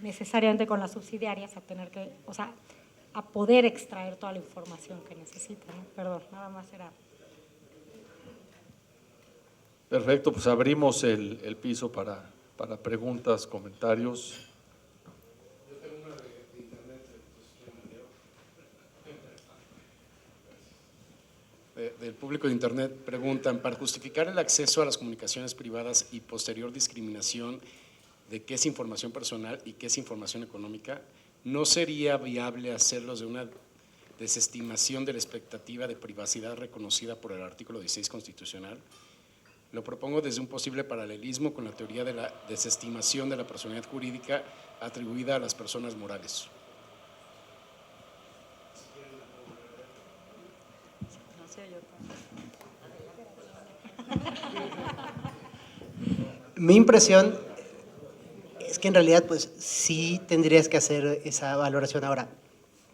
necesariamente con las subsidiarias a tener que, o sea, a poder extraer toda la información que necesita, ¿no? Perdón, nada más era… Perfecto, pues abrimos el piso para preguntas, comentarios. Yo tengo una de internet. Del público de internet preguntan, para justificar el acceso a las comunicaciones privadas y posterior discriminación de qué es información personal y qué es información económica, ¿no sería viable hacerlos de una desestimación de la expectativa de privacidad reconocida por el artículo 16 constitucional? Lo propongo desde un posible paralelismo con la teoría de la desestimación de la personalidad jurídica atribuida a las personas morales. Mi impresión es que en realidad pues sí tendrías que hacer esa valoración. Ahora,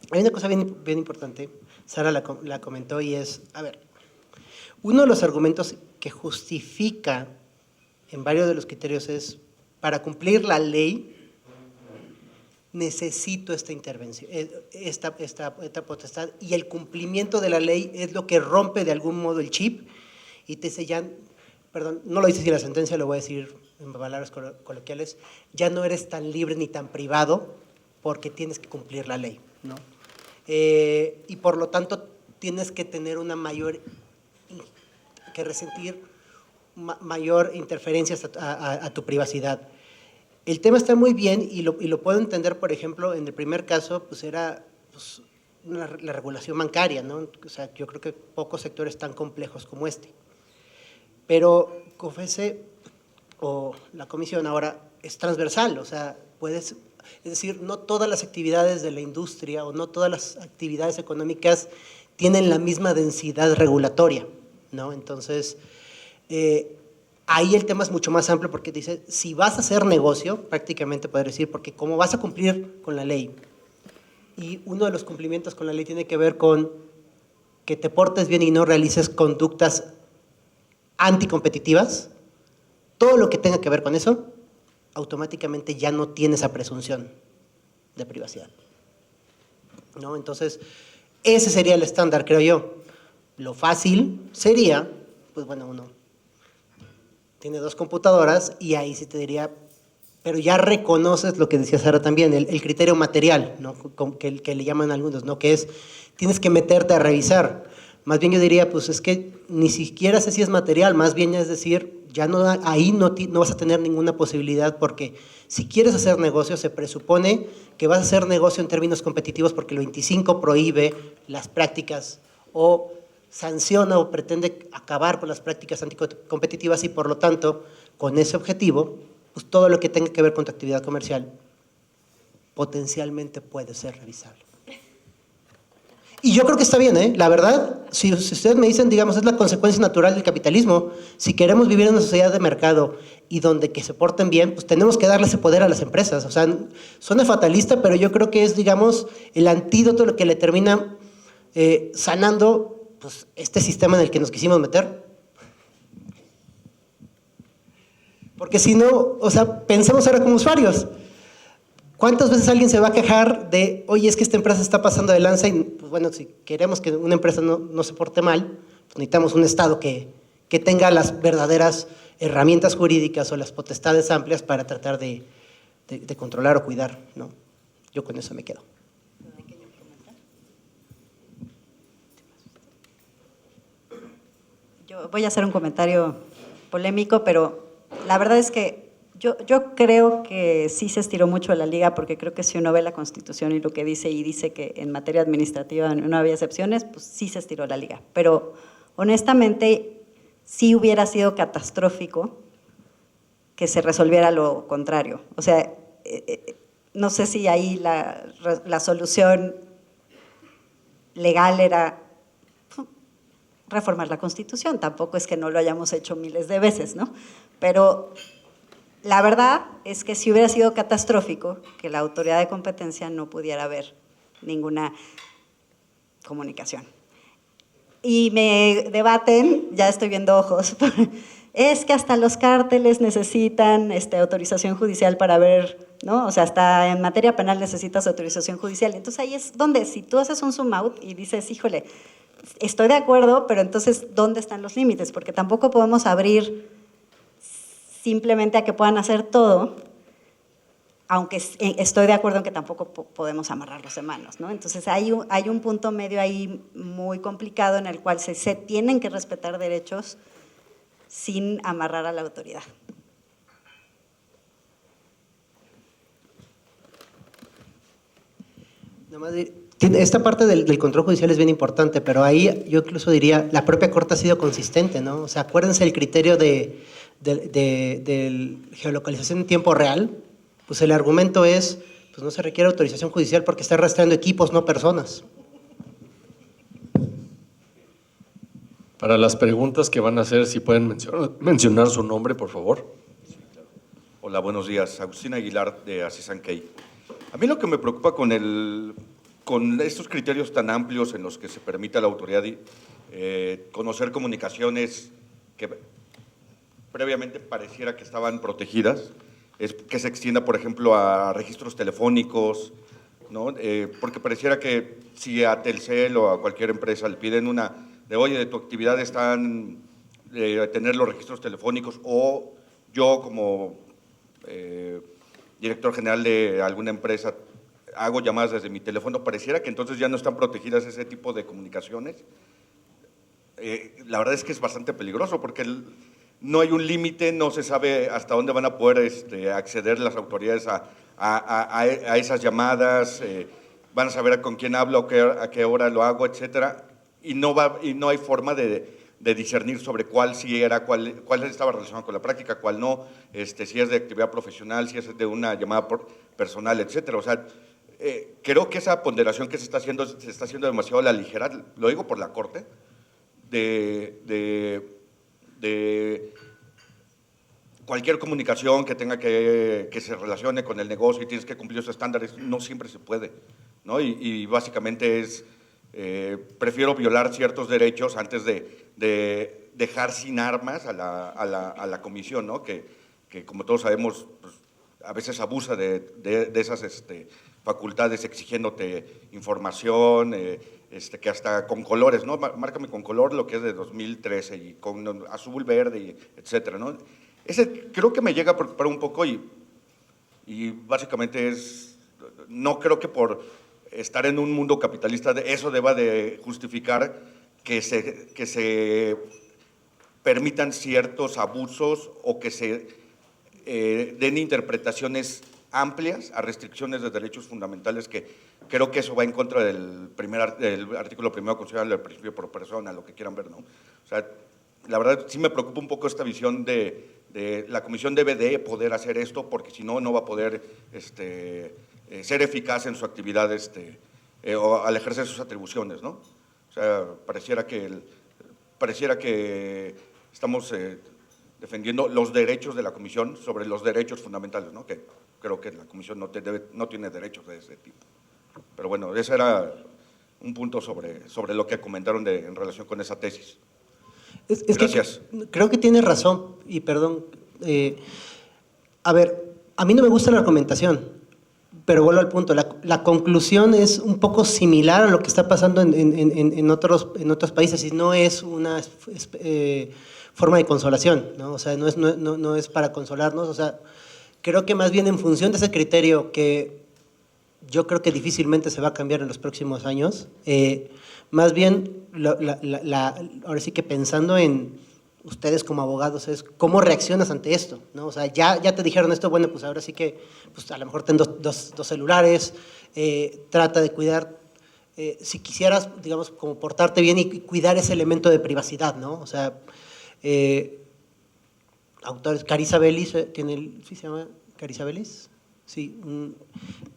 hay una cosa bien, bien importante, Sara la comentó, y es, a ver, uno de los argumentos que justifica en varios de los criterios es, para cumplir la ley, necesito esta intervención, esta potestad, y el cumplimiento de la ley es lo que rompe de algún modo el chip y te dice ya, perdón, no lo dice así la sentencia, lo voy a decir en palabras coloquiales, ya no eres tan libre ni tan privado porque tienes que cumplir la ley, ¿no? Y por lo tanto tienes que tener una mayor, que resentir mayor interferencias a tu privacidad. El tema está muy bien y lo puedo entender, por ejemplo, en el primer caso, pues era pues, la regulación bancaria, ¿no? O sea, yo creo que pocos sectores tan complejos como este. Pero COFECE o la comisión ahora es transversal, o sea, es decir, no todas las actividades de la industria o no todas las actividades económicas tienen la misma densidad regulatoria, ¿no? Entonces, ahí el tema es mucho más amplio porque dice, si vas a hacer negocio, prácticamente poder decir, porque como vas a cumplir con la ley, y uno de los cumplimientos con la ley tiene que ver con que te portes bien y no realices conductas anticompetitivas, todo lo que tenga que ver con eso, automáticamente ya no tiene esa presunción de privacidad, ¿no? Entonces, ese sería el estándar, creo yo. Lo fácil sería, pues bueno, uno tiene 2 computadoras y ahí sí te diría, pero ya reconoces lo que decía Sara también, el criterio material, ¿no? Que le llaman algunos, ¿no? Que es, tienes que meterte a revisar. Más bien yo diría, pues es que ni siquiera sé si es material, más bien es decir, ya no, ahí no vas a tener ninguna posibilidad porque si quieres hacer negocio se presupone que vas a hacer negocio en términos competitivos porque el 25 prohíbe las prácticas o sanciona o pretende acabar con las prácticas anticompetitivas y por lo tanto, con ese objetivo, pues todo lo que tenga que ver con tu actividad comercial potencialmente puede ser revisable. Y yo creo que está bien, ¿eh? La verdad, si ustedes me dicen, digamos, es la consecuencia natural del capitalismo, si queremos vivir en una sociedad de mercado y donde que se porten bien, pues tenemos que darle ese poder a las empresas. O sea, suena fatalista, pero yo creo que es, digamos, el antídoto lo que le termina sanando pues, este sistema en el que nos quisimos meter. Porque si no, o sea, pensemos ahora como usuarios. ¿Cuántas veces alguien se va a quejar de, oye, es que esta empresa está pasando de lanza y, pues bueno, si queremos que una empresa no se porte mal, pues necesitamos un Estado que tenga las verdaderas herramientas jurídicas o las potestades amplias para tratar de controlar o cuidar, ¿no? Yo con eso me quedo. Yo voy a hacer un comentario polémico, pero la verdad es que yo creo que sí se estiró mucho la liga, porque creo que si uno ve la Constitución y lo que dice, y dice que en materia administrativa no había excepciones, pues sí se estiró la liga. Pero honestamente sí hubiera sido catastrófico que se resolviera lo contrario. O sea, no sé si ahí la solución legal era reformar la Constitución, tampoco es que no lo hayamos hecho miles de veces, ¿no? Pero la verdad es que sí hubiera sido catastrófico que la autoridad de competencia no pudiera ver ninguna comunicación. Y me debaten, ya estoy viendo ojos, es que hasta los cárteles necesitan autorización judicial para ver, ¿no? O sea, hasta en materia penal necesitas autorización judicial. Entonces ahí es donde, si tú haces un zoom out y dices, híjole, estoy de acuerdo, pero entonces, ¿dónde están los límites? Porque tampoco podemos abrir simplemente a que puedan hacer todo, aunque estoy de acuerdo en que tampoco podemos amarrarlos de manos, ¿no? Entonces hay un punto medio ahí muy complicado en el cual se tienen que respetar derechos sin amarrar a la autoridad. Esta parte del control judicial es bien importante, pero ahí yo incluso diría, la propia Corte ha sido consistente, ¿no? O sea, acuérdense el criterio de geolocalización en tiempo real, pues el argumento es, pues no se requiere autorización judicial porque está rastreando equipos, no personas. Para las preguntas que van a hacer, si pueden mencionar su nombre, por favor. Hola, buenos días. Agustín Aguilar, de Asesan Key. A mí lo que me preocupa con estos criterios tan amplios en los que se permite a la autoridad conocer comunicaciones que previamente pareciera que estaban protegidas, es que se extienda, por ejemplo, a registros telefónicos, ¿no? Porque pareciera que si a Telcel o a cualquier empresa le piden oye, de tu actividad están tener los registros telefónicos, o yo como director general de alguna empresa hago llamadas desde mi teléfono, pareciera que entonces ya no están protegidas ese tipo de comunicaciones. La verdad es que es bastante peligroso porque no hay un límite, no se sabe hasta dónde van a poder acceder las autoridades a esas llamadas, van a saber con quién hablo, a qué hora lo hago, etcétera, y no hay forma de discernir sobre cuál estaba relacionado con la práctica, cuál no, si es de actividad profesional, si es de una llamada personal, etcétera. O sea, creo que esa ponderación que se está haciendo demasiado a la ligera, lo digo por la Corte, de cualquier comunicación que tenga que se relacione con el negocio y tienes que cumplir esos estándares, no siempre se puede, ¿no? Y básicamente prefiero violar ciertos derechos antes de dejar sin armas a la comisión, ¿no? Que como todos sabemos, pues, a veces abusa de esas facultades exigiéndote información, que hasta con colores, ¿no? Márcame con color lo que es de 2013 y con azul, verde, etcétera, ¿no? Ese creo que me llega a preocupar un poco y básicamente no creo que por estar en un mundo capitalista eso deba de justificar que se permitan ciertos abusos o que se den interpretaciones amplias a restricciones de derechos fundamentales, que creo que eso va en contra del artículo primero considerado el principio por persona, lo que quieran ver, ¿no? O sea, la verdad sí me preocupa un poco esta visión de la comisión debe de poder hacer esto, porque si no, no va a poder ser eficaz en su actividad o al ejercer sus atribuciones, ¿no? O sea, pareciera que estamos defendiendo los derechos de la comisión sobre los derechos fundamentales, ¿no? Que creo que la comisión no tiene derechos de ese tipo. Pero bueno, ese era un punto sobre lo que comentaron en relación con esa tesis. Gracias. Creo que tienes razón, y perdón. A ver, a mí no me gusta la argumentación, pero vuelvo al punto. La conclusión es un poco similar a lo que está pasando en otros países, y no es una forma de consolación, ¿no? O sea, no es para consolarnos. O sea, creo que más bien en función de ese criterio, que yo creo que difícilmente se va a cambiar en los próximos años, más bien, ahora sí que pensando en ustedes como abogados, es cómo reaccionas ante esto, ¿no? O sea, ya te dijeron esto, bueno, pues ahora sí que pues a lo mejor ten dos celulares, trata de cuidar, si quisieras, digamos, como portarte bien y cuidar ese elemento de privacidad, ¿no? O sea, autores, Carissa Bellis, ¿sí se llama Carissa Bellis? Sí,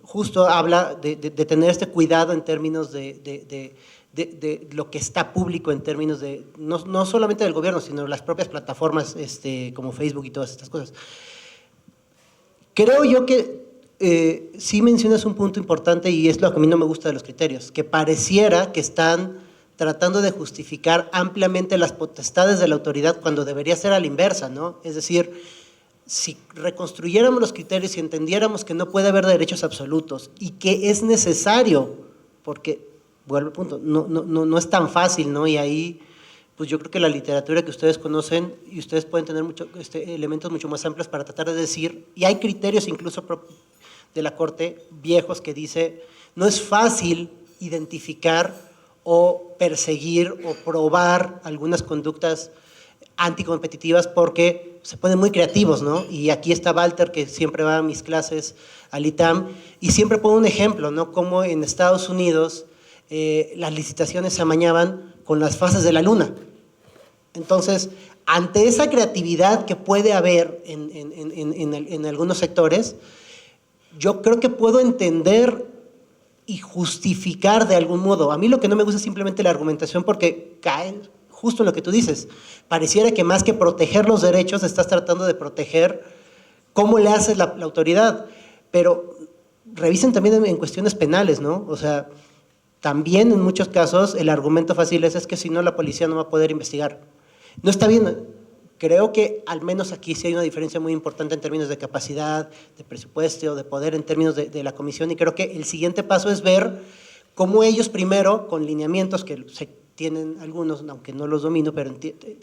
justo habla de tener este cuidado en términos de lo que está público, en términos de, no solamente del gobierno, sino las propias plataformas como Facebook y todas estas cosas. Creo yo que sí mencionas un punto importante, y es lo que a mí no me gusta de los criterios, que pareciera que están tratando de justificar ampliamente las potestades de la autoridad cuando debería ser a la inversa, ¿no? Es decir, si reconstruyéramos los criterios y entendiéramos que no puede haber derechos absolutos y que es necesario, porque, vuelvo al punto, no es tan fácil, ¿no? Y ahí, pues yo creo que la literatura que ustedes conocen, y ustedes pueden tener elementos mucho más amplios para tratar de decir, y hay criterios incluso de la Corte viejos que dice, no es fácil identificar o perseguir o probar algunas conductas anticompetitivas porque se ponen muy creativos, ¿no? Y aquí está Walter, que siempre va a mis clases al ITAM, y siempre pone un ejemplo, ¿no? Como en Estados Unidos las licitaciones se amañaban con las fases de la luna. Entonces, ante esa creatividad que puede haber en algunos sectores, yo creo que puedo entender y justificar de algún modo. A mí lo que no me gusta es simplemente la argumentación, porque cae justo en lo que tú dices. Pareciera que más que proteger los derechos, estás tratando de proteger ¿cómo le hace la autoridad? Pero revisen también en cuestiones penales, ¿no? O sea, también en muchos casos el argumento fácil es que si no la policía no va a poder investigar. No está bien. Creo que al menos aquí sí hay una diferencia muy importante en términos de capacidad, de presupuesto, de poder en términos de la comisión, y creo que el siguiente paso es ver cómo ellos primero, con lineamientos que se tienen algunos, aunque no los domino, pero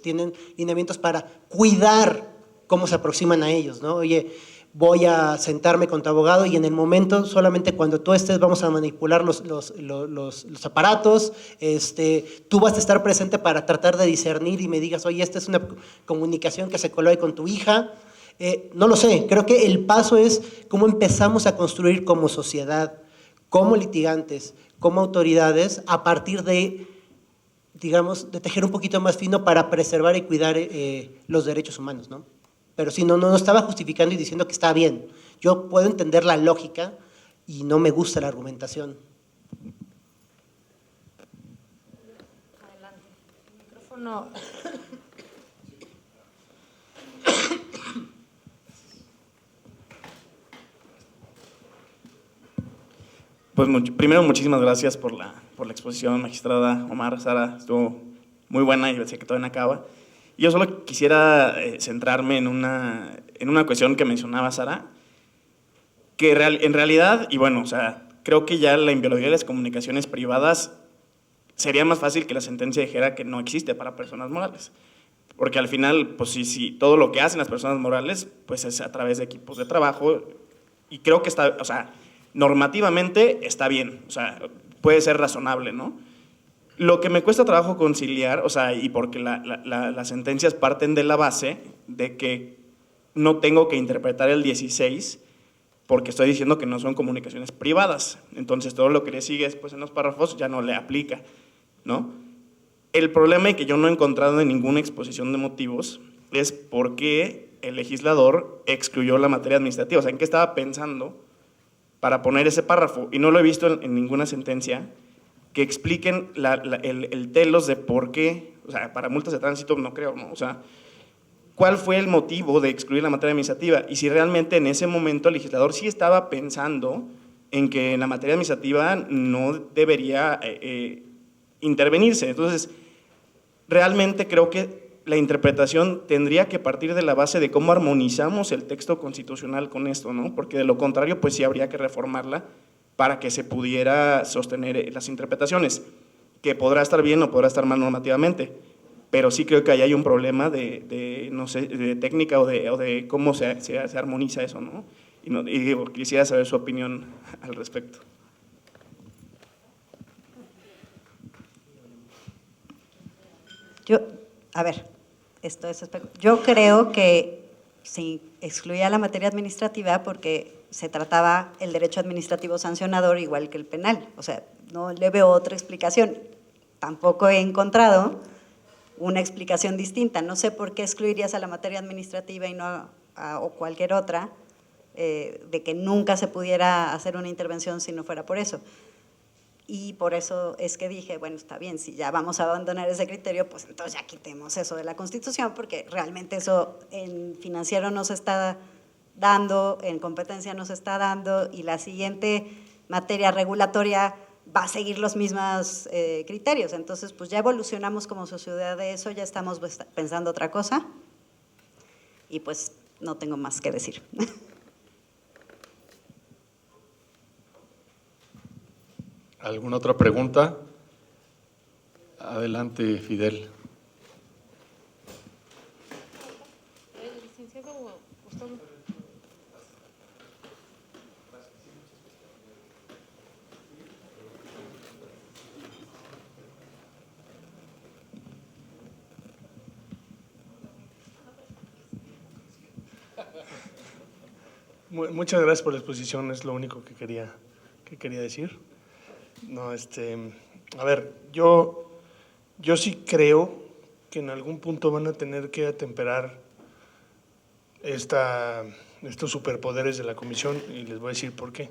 tienen lineamientos para cuidar cómo se aproximan a ellos, ¿no? Oye, voy a sentarme con tu abogado y en el momento, solamente cuando tú estés, vamos a manipular los aparatos, tú vas a estar presente para tratar de discernir y me digas, oye, esta es una comunicación que se coló ahí con tu hija. No lo sé, creo que el paso es cómo empezamos a construir como sociedad, como litigantes, como autoridades, a partir de, digamos, de tejer un poquito más fino para preservar y cuidar los derechos humanos, ¿no? Pero sí, no estaba justificando y diciendo que está bien. Yo puedo entender la lógica y no me gusta la argumentación. Adelante. El micrófono. Pues primero, muchísimas gracias por la exposición, magistrada Omar, Sara, estuvo muy buena y sé que todavía no acaba. Yo solo quisiera centrarme en una cuestión que mencionaba Sara, que en realidad, y bueno, o sea, creo que ya la inviolabilidad de las comunicaciones privadas sería más fácil que la sentencia dijera que no existe para personas morales. Porque al final, pues si todo lo que hacen las personas morales, pues es a través de equipos de trabajo, y creo que está, o sea, normativamente está bien, o sea, puede ser razonable, ¿no? Lo que me cuesta trabajo conciliar, o sea, y porque las sentencias parten de la base de que no tengo que interpretar el 16 porque estoy diciendo que no son comunicaciones privadas, entonces todo lo que le sigue después en los párrafos ya no le aplica, ¿no? El problema, y que yo no he encontrado en ninguna exposición de motivos, es por qué el legislador excluyó la materia administrativa, o sea, en qué estaba pensando para poner ese párrafo, y no lo he visto en ninguna sentencia que expliquen el telos de por qué, o sea, para multas de tránsito no creo, ¿no? O sea, ¿cuál fue el motivo de excluir la materia administrativa? Y si realmente en ese momento el legislador sí estaba pensando en que en la materia administrativa no debería intervenirse. Entonces, realmente creo que la interpretación tendría que partir de la base de cómo armonizamos el texto constitucional con esto, ¿no? Porque de lo contrario, pues sí habría que reformarla para que se pudiera sostener las interpretaciones, que podrá estar bien o podrá estar mal normativamente, pero sí creo que ahí hay un problema no sé, de técnica o de cómo se armoniza eso, ¿no? Y quisiera saber su opinión al respecto. Yo creo que se excluía la materia administrativa porque se trataba el derecho administrativo sancionador igual que el penal. O sea, no le veo otra explicación. Tampoco he encontrado una explicación distinta. No sé por qué excluirías a la materia administrativa y no o cualquier otra, de que nunca se pudiera hacer una intervención si no fuera por eso. Y por eso es que dije, bueno, está bien, si ya vamos a abandonar ese criterio, pues entonces ya quitemos eso de la Constitución, porque realmente eso en financiero no se está dando, en competencia no se está dando, y la siguiente materia regulatoria va a seguir los mismos criterios. Entonces, pues ya evolucionamos como sociedad de eso, ya estamos pensando otra cosa, y pues no tengo más que decir. ¿Alguna otra pregunta? Adelante, Fidel. Muchas gracias por la exposición, es lo único que quería decir. No, a ver, yo sí creo que en algún punto van a tener que atemperar estos superpoderes de la comisión, y les voy a decir por qué.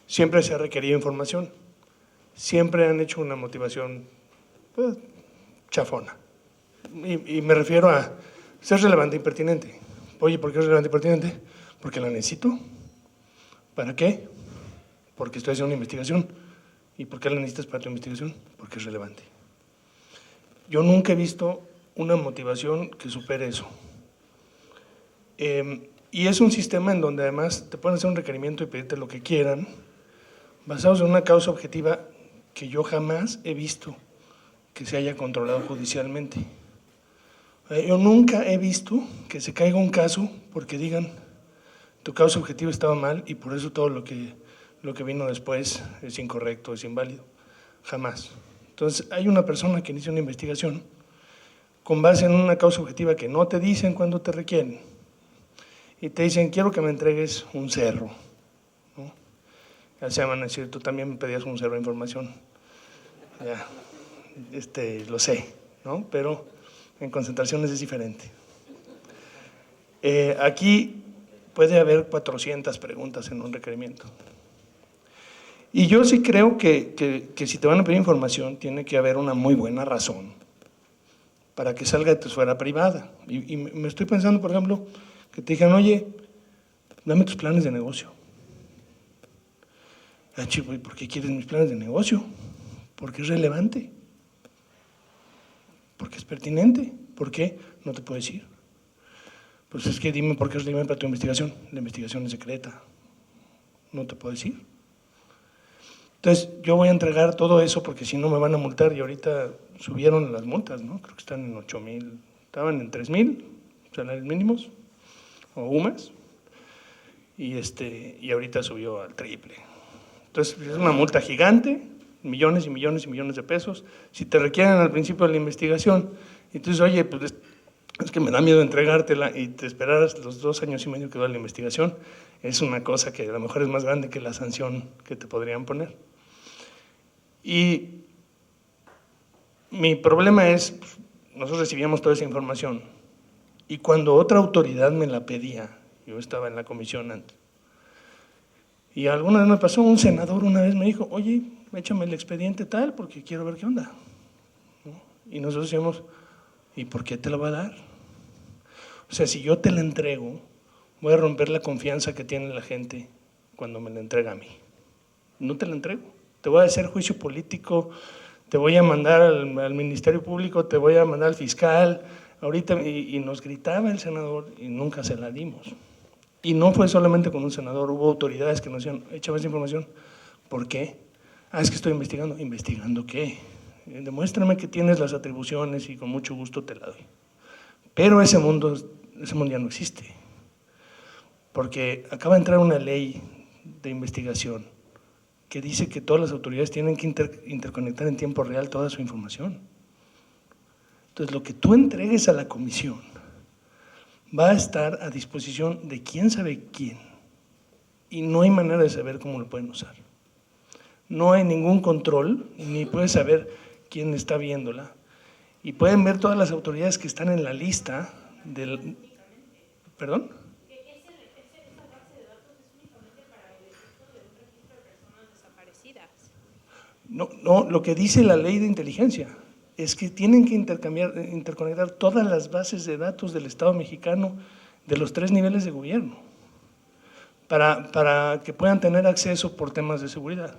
Siempre se ha requerido información, siempre han hecho una motivación, pues, chafona. Y me refiero a pues es relevante y pertinente. Oye, ¿por qué es relevante y pertinente? Porque la necesito. ¿Para qué? Porque estoy haciendo una investigación. ¿Y por qué la necesitas para tu investigación? Porque es relevante. Yo nunca he visto una motivación que supere eso. Y es un sistema en donde además te pueden hacer un requerimiento y pedirte lo que quieran, basados en una causa objetiva que yo jamás he visto que se haya controlado judicialmente. Yo nunca he visto que se caiga un caso porque digan tu causa objetiva estaba mal y por eso todo lo que vino después es incorrecto, es inválido. Jamás. Entonces, hay una persona que inicia una investigación con base en una causa objetiva que no te dicen cuando te requieren y te dicen, quiero que me entregues un cerro, ¿no? Ya se van a decir, tú también me pedías un cerro de información. Ya, lo sé, ¿no? Pero en concentraciones es diferente. Aquí puede haber 400 preguntas en un requerimiento. Y yo sí creo que si te van a pedir información, tiene que haber una muy buena razón para que salga de tu esfera privada. Y me estoy pensando, por ejemplo, que te digan, oye, dame tus planes de negocio. Ah, chico, ¿y por qué quieres mis planes de negocio? Porque es relevante. Porque es pertinente. ¿Por qué? No te puedo decir. Pues es que dime por qué es relevante para tu investigación. La investigación es secreta. No te puedo decir. Entonces, yo voy a entregar todo eso porque si no me van a multar y ahorita subieron las multas, ¿no? Creo que están en 8,000, estaban en 3,000 salarios mínimos o UMAS y ahorita subió al triple. Entonces, es una multa gigante, millones y millones y millones de pesos. Si te requieren al principio de la investigación, entonces, oye, pues es que me da miedo entregártela y te esperaras los 2 años y medio que dura la investigación, es una cosa que a lo mejor es más grande que la sanción que te podrían poner. Y mi problema es, nosotros recibíamos toda esa información y cuando otra autoridad me la pedía, yo estaba en la comisión antes, y alguna vez me pasó, un senador una vez me dijo, oye, échame el expediente tal porque quiero ver qué onda, ¿no? Y nosotros decíamos, ¿y por qué te lo va a dar? O sea, si yo te la entrego, voy a romper la confianza que tiene la gente cuando me la entrega a mí. No te la entrego. Te voy a hacer juicio político, te voy a mandar al Ministerio Público, te voy a mandar al fiscal, ahorita, y nos gritaba el senador y nunca se la dimos. Y no fue solamente con un senador, hubo autoridades que nos decían, échame esa información. ¿Por qué? Ah, es que estoy investigando. ¿Investigando qué? Demuéstrame que tienes las atribuciones y con mucho gusto te la doy. Pero ese mundo ya no existe, porque acaba de entrar una ley de investigación que dice que todas las autoridades tienen que interconectar en tiempo real toda su información. Entonces, lo que tú entregues a la comisión va a estar a disposición de quién sabe quién y no hay manera de saber cómo lo pueden usar. No hay ningún control, ni puedes saber quién está viéndola. Y pueden ver todas las autoridades que están en la lista del... ¿Perdón? No, lo que dice la ley de inteligencia es que tienen que interconectar todas las bases de datos del Estado mexicano de los 3 niveles de gobierno para que puedan tener acceso por temas de seguridad.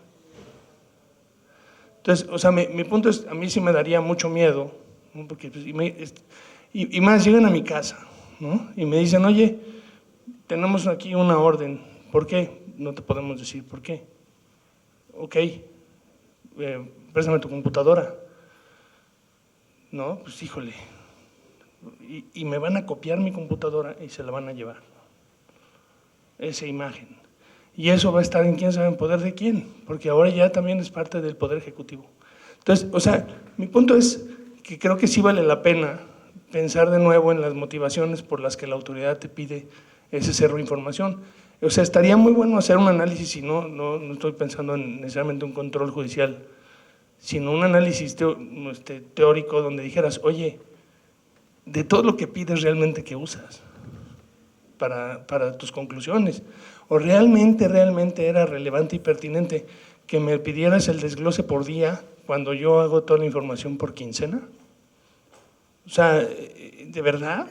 Entonces, o sea, mi punto es, a mí sí me daría mucho miedo, ¿no? Porque, pues, y más llegan a mi casa, ¿no? Y me dicen, oye, tenemos aquí una orden, ¿por qué? No te podemos decir por qué. Ok, préstame tu computadora. No, pues híjole, y me van a copiar mi computadora y se la van a llevar, esa imagen. Y eso va a estar en quién sabe en poder de quién, porque ahora ya también es parte del Poder Ejecutivo. Entonces, o sea, mi punto es que creo que sí vale la pena pensar de nuevo en las motivaciones por las que la autoridad te pide ese cerro de información. O sea, estaría muy bueno hacer un análisis, y no estoy pensando en necesariamente un control judicial, sino un análisis teórico donde dijeras, oye, de todo lo que pides realmente ¿qué usas para tus conclusiones? ¿O realmente era relevante y pertinente que me pidieras el desglose por día cuando yo hago toda la información por quincena? O sea, ¿de verdad?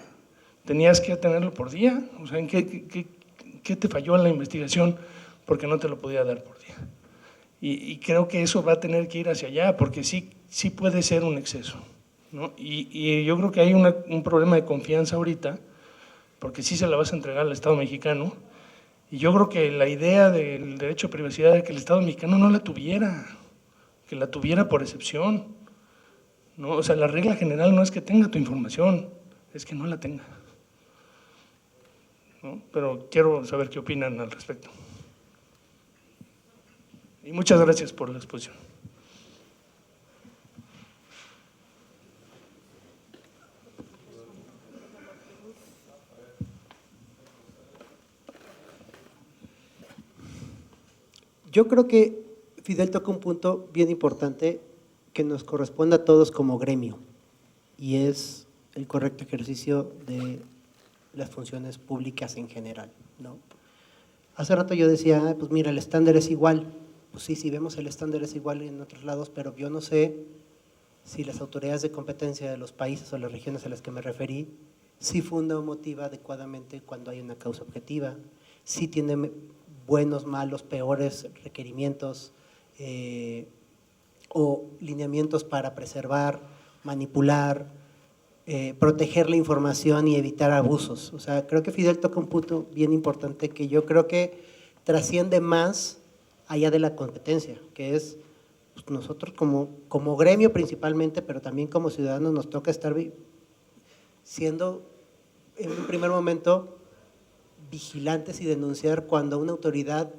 tenías que tenerlo por día. O sea, ¿en qué te falló en la investigación porque no te lo podía dar por día? Y creo que eso va a tener que ir hacia allá, porque sí puede ser un exceso, ¿no? Y yo creo que hay un problema de confianza ahorita, porque sí se la vas a entregar al Estado mexicano, y yo creo que la idea del derecho a privacidad es que el Estado mexicano no la tuviera, que la tuviera por excepción, ¿no? O sea, la regla general no es que tenga tu información, es que no la tenga, ¿no? Pero quiero saber qué opinan al respecto. Y muchas gracias por la exposición. Yo creo que Fidel toca un punto bien importante que nos corresponde a todos como gremio, y es el correcto ejercicio de las funciones públicas en general, ¿no? Hace rato yo decía, pues mira, el estándar es igual. Pues sí, si vemos el estándar es igual en otros lados, pero yo no sé si las autoridades de competencia de los países o las regiones a las que me referí, si funda o motiva adecuadamente cuando hay una causa objetiva, si tiene buenos, malos, peores requerimientos o lineamientos para preservar, manipular, proteger la información y evitar abusos. O sea, creo que Fidel toca un punto bien importante que yo creo que trasciende más allá de la competencia, que es pues, nosotros como gremio principalmente, pero también como ciudadanos nos toca estar siendo en un primer momento vigilantes y denunciar cuando una autoridad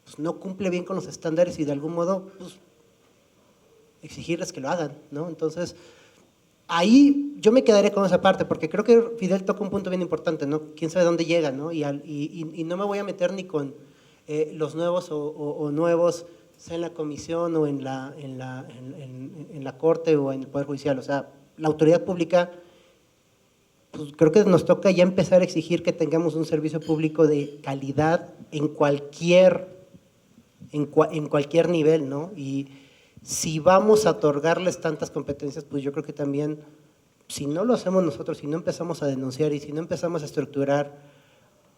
pues, no cumple bien con los estándares y de algún modo pues, exigirles que lo hagan, ¿no? Entonces, ahí yo me quedaré con esa parte, porque creo que Fidel toca un punto bien importante, ¿no? Quién sabe dónde llega, ¿no? Y no me voy a meter ni con los nuevos o nuevos, sea en la comisión o en la Corte o en el Poder Judicial. O sea, la autoridad pública, pues creo que nos toca ya empezar a exigir que tengamos un servicio público de calidad en cualquier nivel, ¿no? Y si vamos a otorgarles tantas competencias, pues yo creo que también, si no lo hacemos nosotros, si no empezamos a denunciar y si no empezamos a estructurar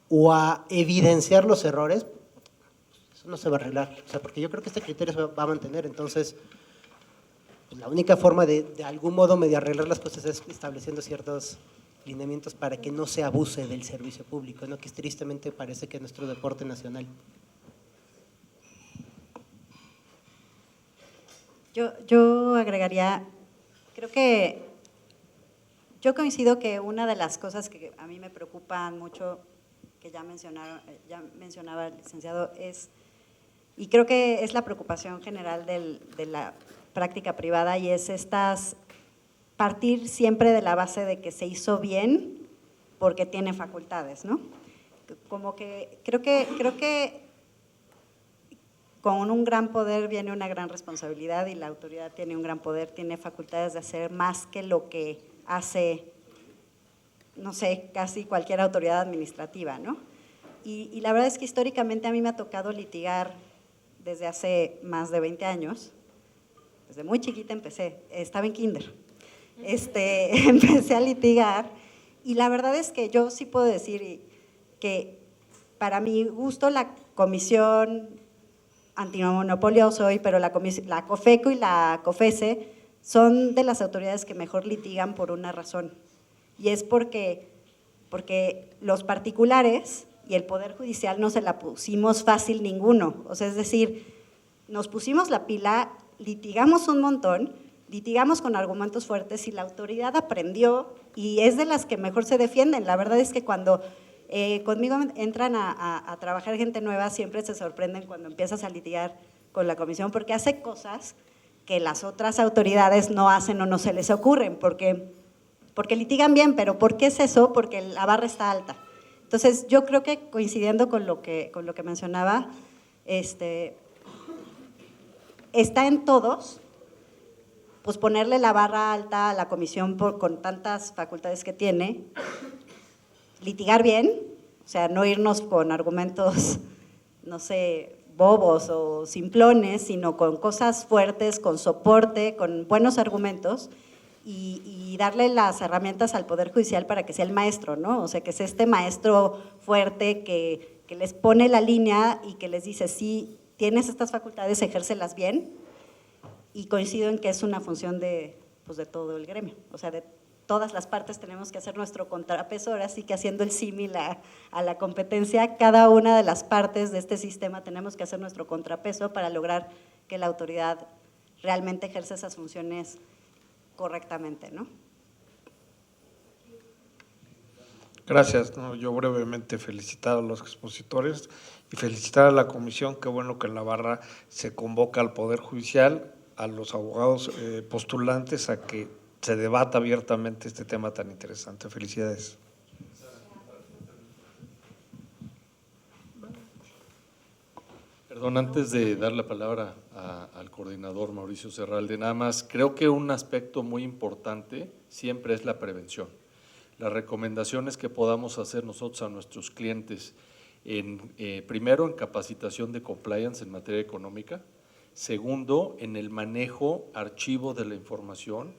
o a evidenciar los errores, eso no se va a arreglar. O sea, porque yo creo que este criterio se va a mantener. Entonces, pues la única forma de algún modo medio arreglar las cosas es estableciendo ciertos lineamientos para que no se abuse del servicio público, ¿no? Que tristemente parece que es nuestro deporte nacional. Yo agregaría, creo que yo coincido que una de las cosas que a mí me preocupan mucho, que ya mencionaba el licenciado, y creo que es la preocupación general de la práctica privada, y es partir siempre de la base de que se hizo bien porque tiene facultades, ¿no? Como que creo que con un gran poder viene una gran responsabilidad, y la autoridad tiene un gran poder, tiene facultades de hacer más que lo que hace, no sé, casi cualquier autoridad administrativa, ¿no? Y la verdad es que históricamente a mí me ha tocado litigar desde hace más de 20 años, desde muy chiquita empecé, estaba en kinder, empecé a litigar, y la verdad es que yo sí puedo decir que para mi gusto la Comisión Antimonopolio soy, pero la COFECO y la COFESE son de las autoridades que mejor litigan por una razón, y es porque los particulares y el Poder Judicial no se la pusimos fácil ninguno. O sea, es decir, nos pusimos la pila, litigamos un montón, litigamos con argumentos fuertes y la autoridad aprendió y es de las que mejor se defienden. La verdad es que cuando conmigo entran a trabajar gente nueva, siempre se sorprenden cuando empiezas a litigar con la comisión porque hace cosas que las otras autoridades no hacen o no se les ocurren, porque litigan bien, pero ¿por qué es eso? Porque la barra está alta. Entonces, yo creo que coincidiendo con lo que mencionaba, está en todos, pues ponerle la barra alta a la comisión con tantas facultades que tiene, litigar bien, o sea, no irnos con argumentos, no sé, bobos o simplones, sino con cosas fuertes, con soporte, con buenos argumentos, y darle las herramientas al Poder Judicial para que sea el maestro, ¿no? O sea, que sea este maestro fuerte que les pone la línea y que les dice, sí, tienes estas facultades, ejércelas bien, y coincido en que es una función de todo el gremio, o sea, de todas las partes tenemos que hacer nuestro contrapeso, ahora sí que haciendo el símil a la competencia, cada una de las partes de este sistema tenemos que hacer nuestro contrapeso para lograr que la autoridad realmente ejerza esas funciones correctamente, ¿no? Gracias. No, yo brevemente felicitar a los expositores y felicitar a la comisión. Qué bueno que en la barra se convoca al Poder Judicial, a los abogados postulantes, a que se debata abiertamente este tema tan interesante. Felicidades. Perdón, antes de dar la palabra al coordinador Mauricio Serralde, nada más, creo que un aspecto muy importante siempre es la prevención. Las recomendaciones que podamos hacer nosotros a nuestros clientes, primero en capacitación de compliance en materia económica, segundo en el manejo, archivo de la información,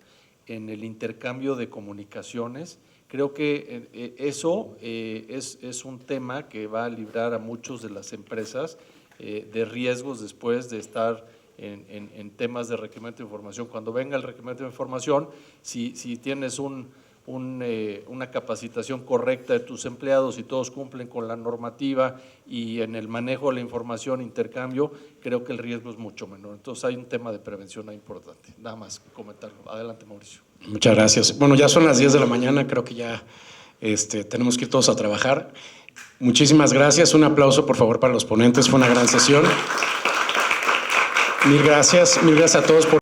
en el intercambio de comunicaciones. Creo que eso es un tema que va a librar a muchos de las empresas de riesgos después de estar en temas de requerimiento de información. Cuando venga el requerimiento de información, si tienes una capacitación correcta de tus empleados y todos cumplen con la normativa y en el manejo de la información, intercambio, creo que el riesgo es mucho menor. Entonces hay un tema de prevención ahí importante. Nada más comentarlo. Adelante, Mauricio. Muchas gracias. Bueno, ya son las 10 de la mañana, creo que ya tenemos que ir todos a trabajar. Muchísimas gracias. Un aplauso, por favor, para los ponentes. Fue una gran sesión. Mil gracias a todos por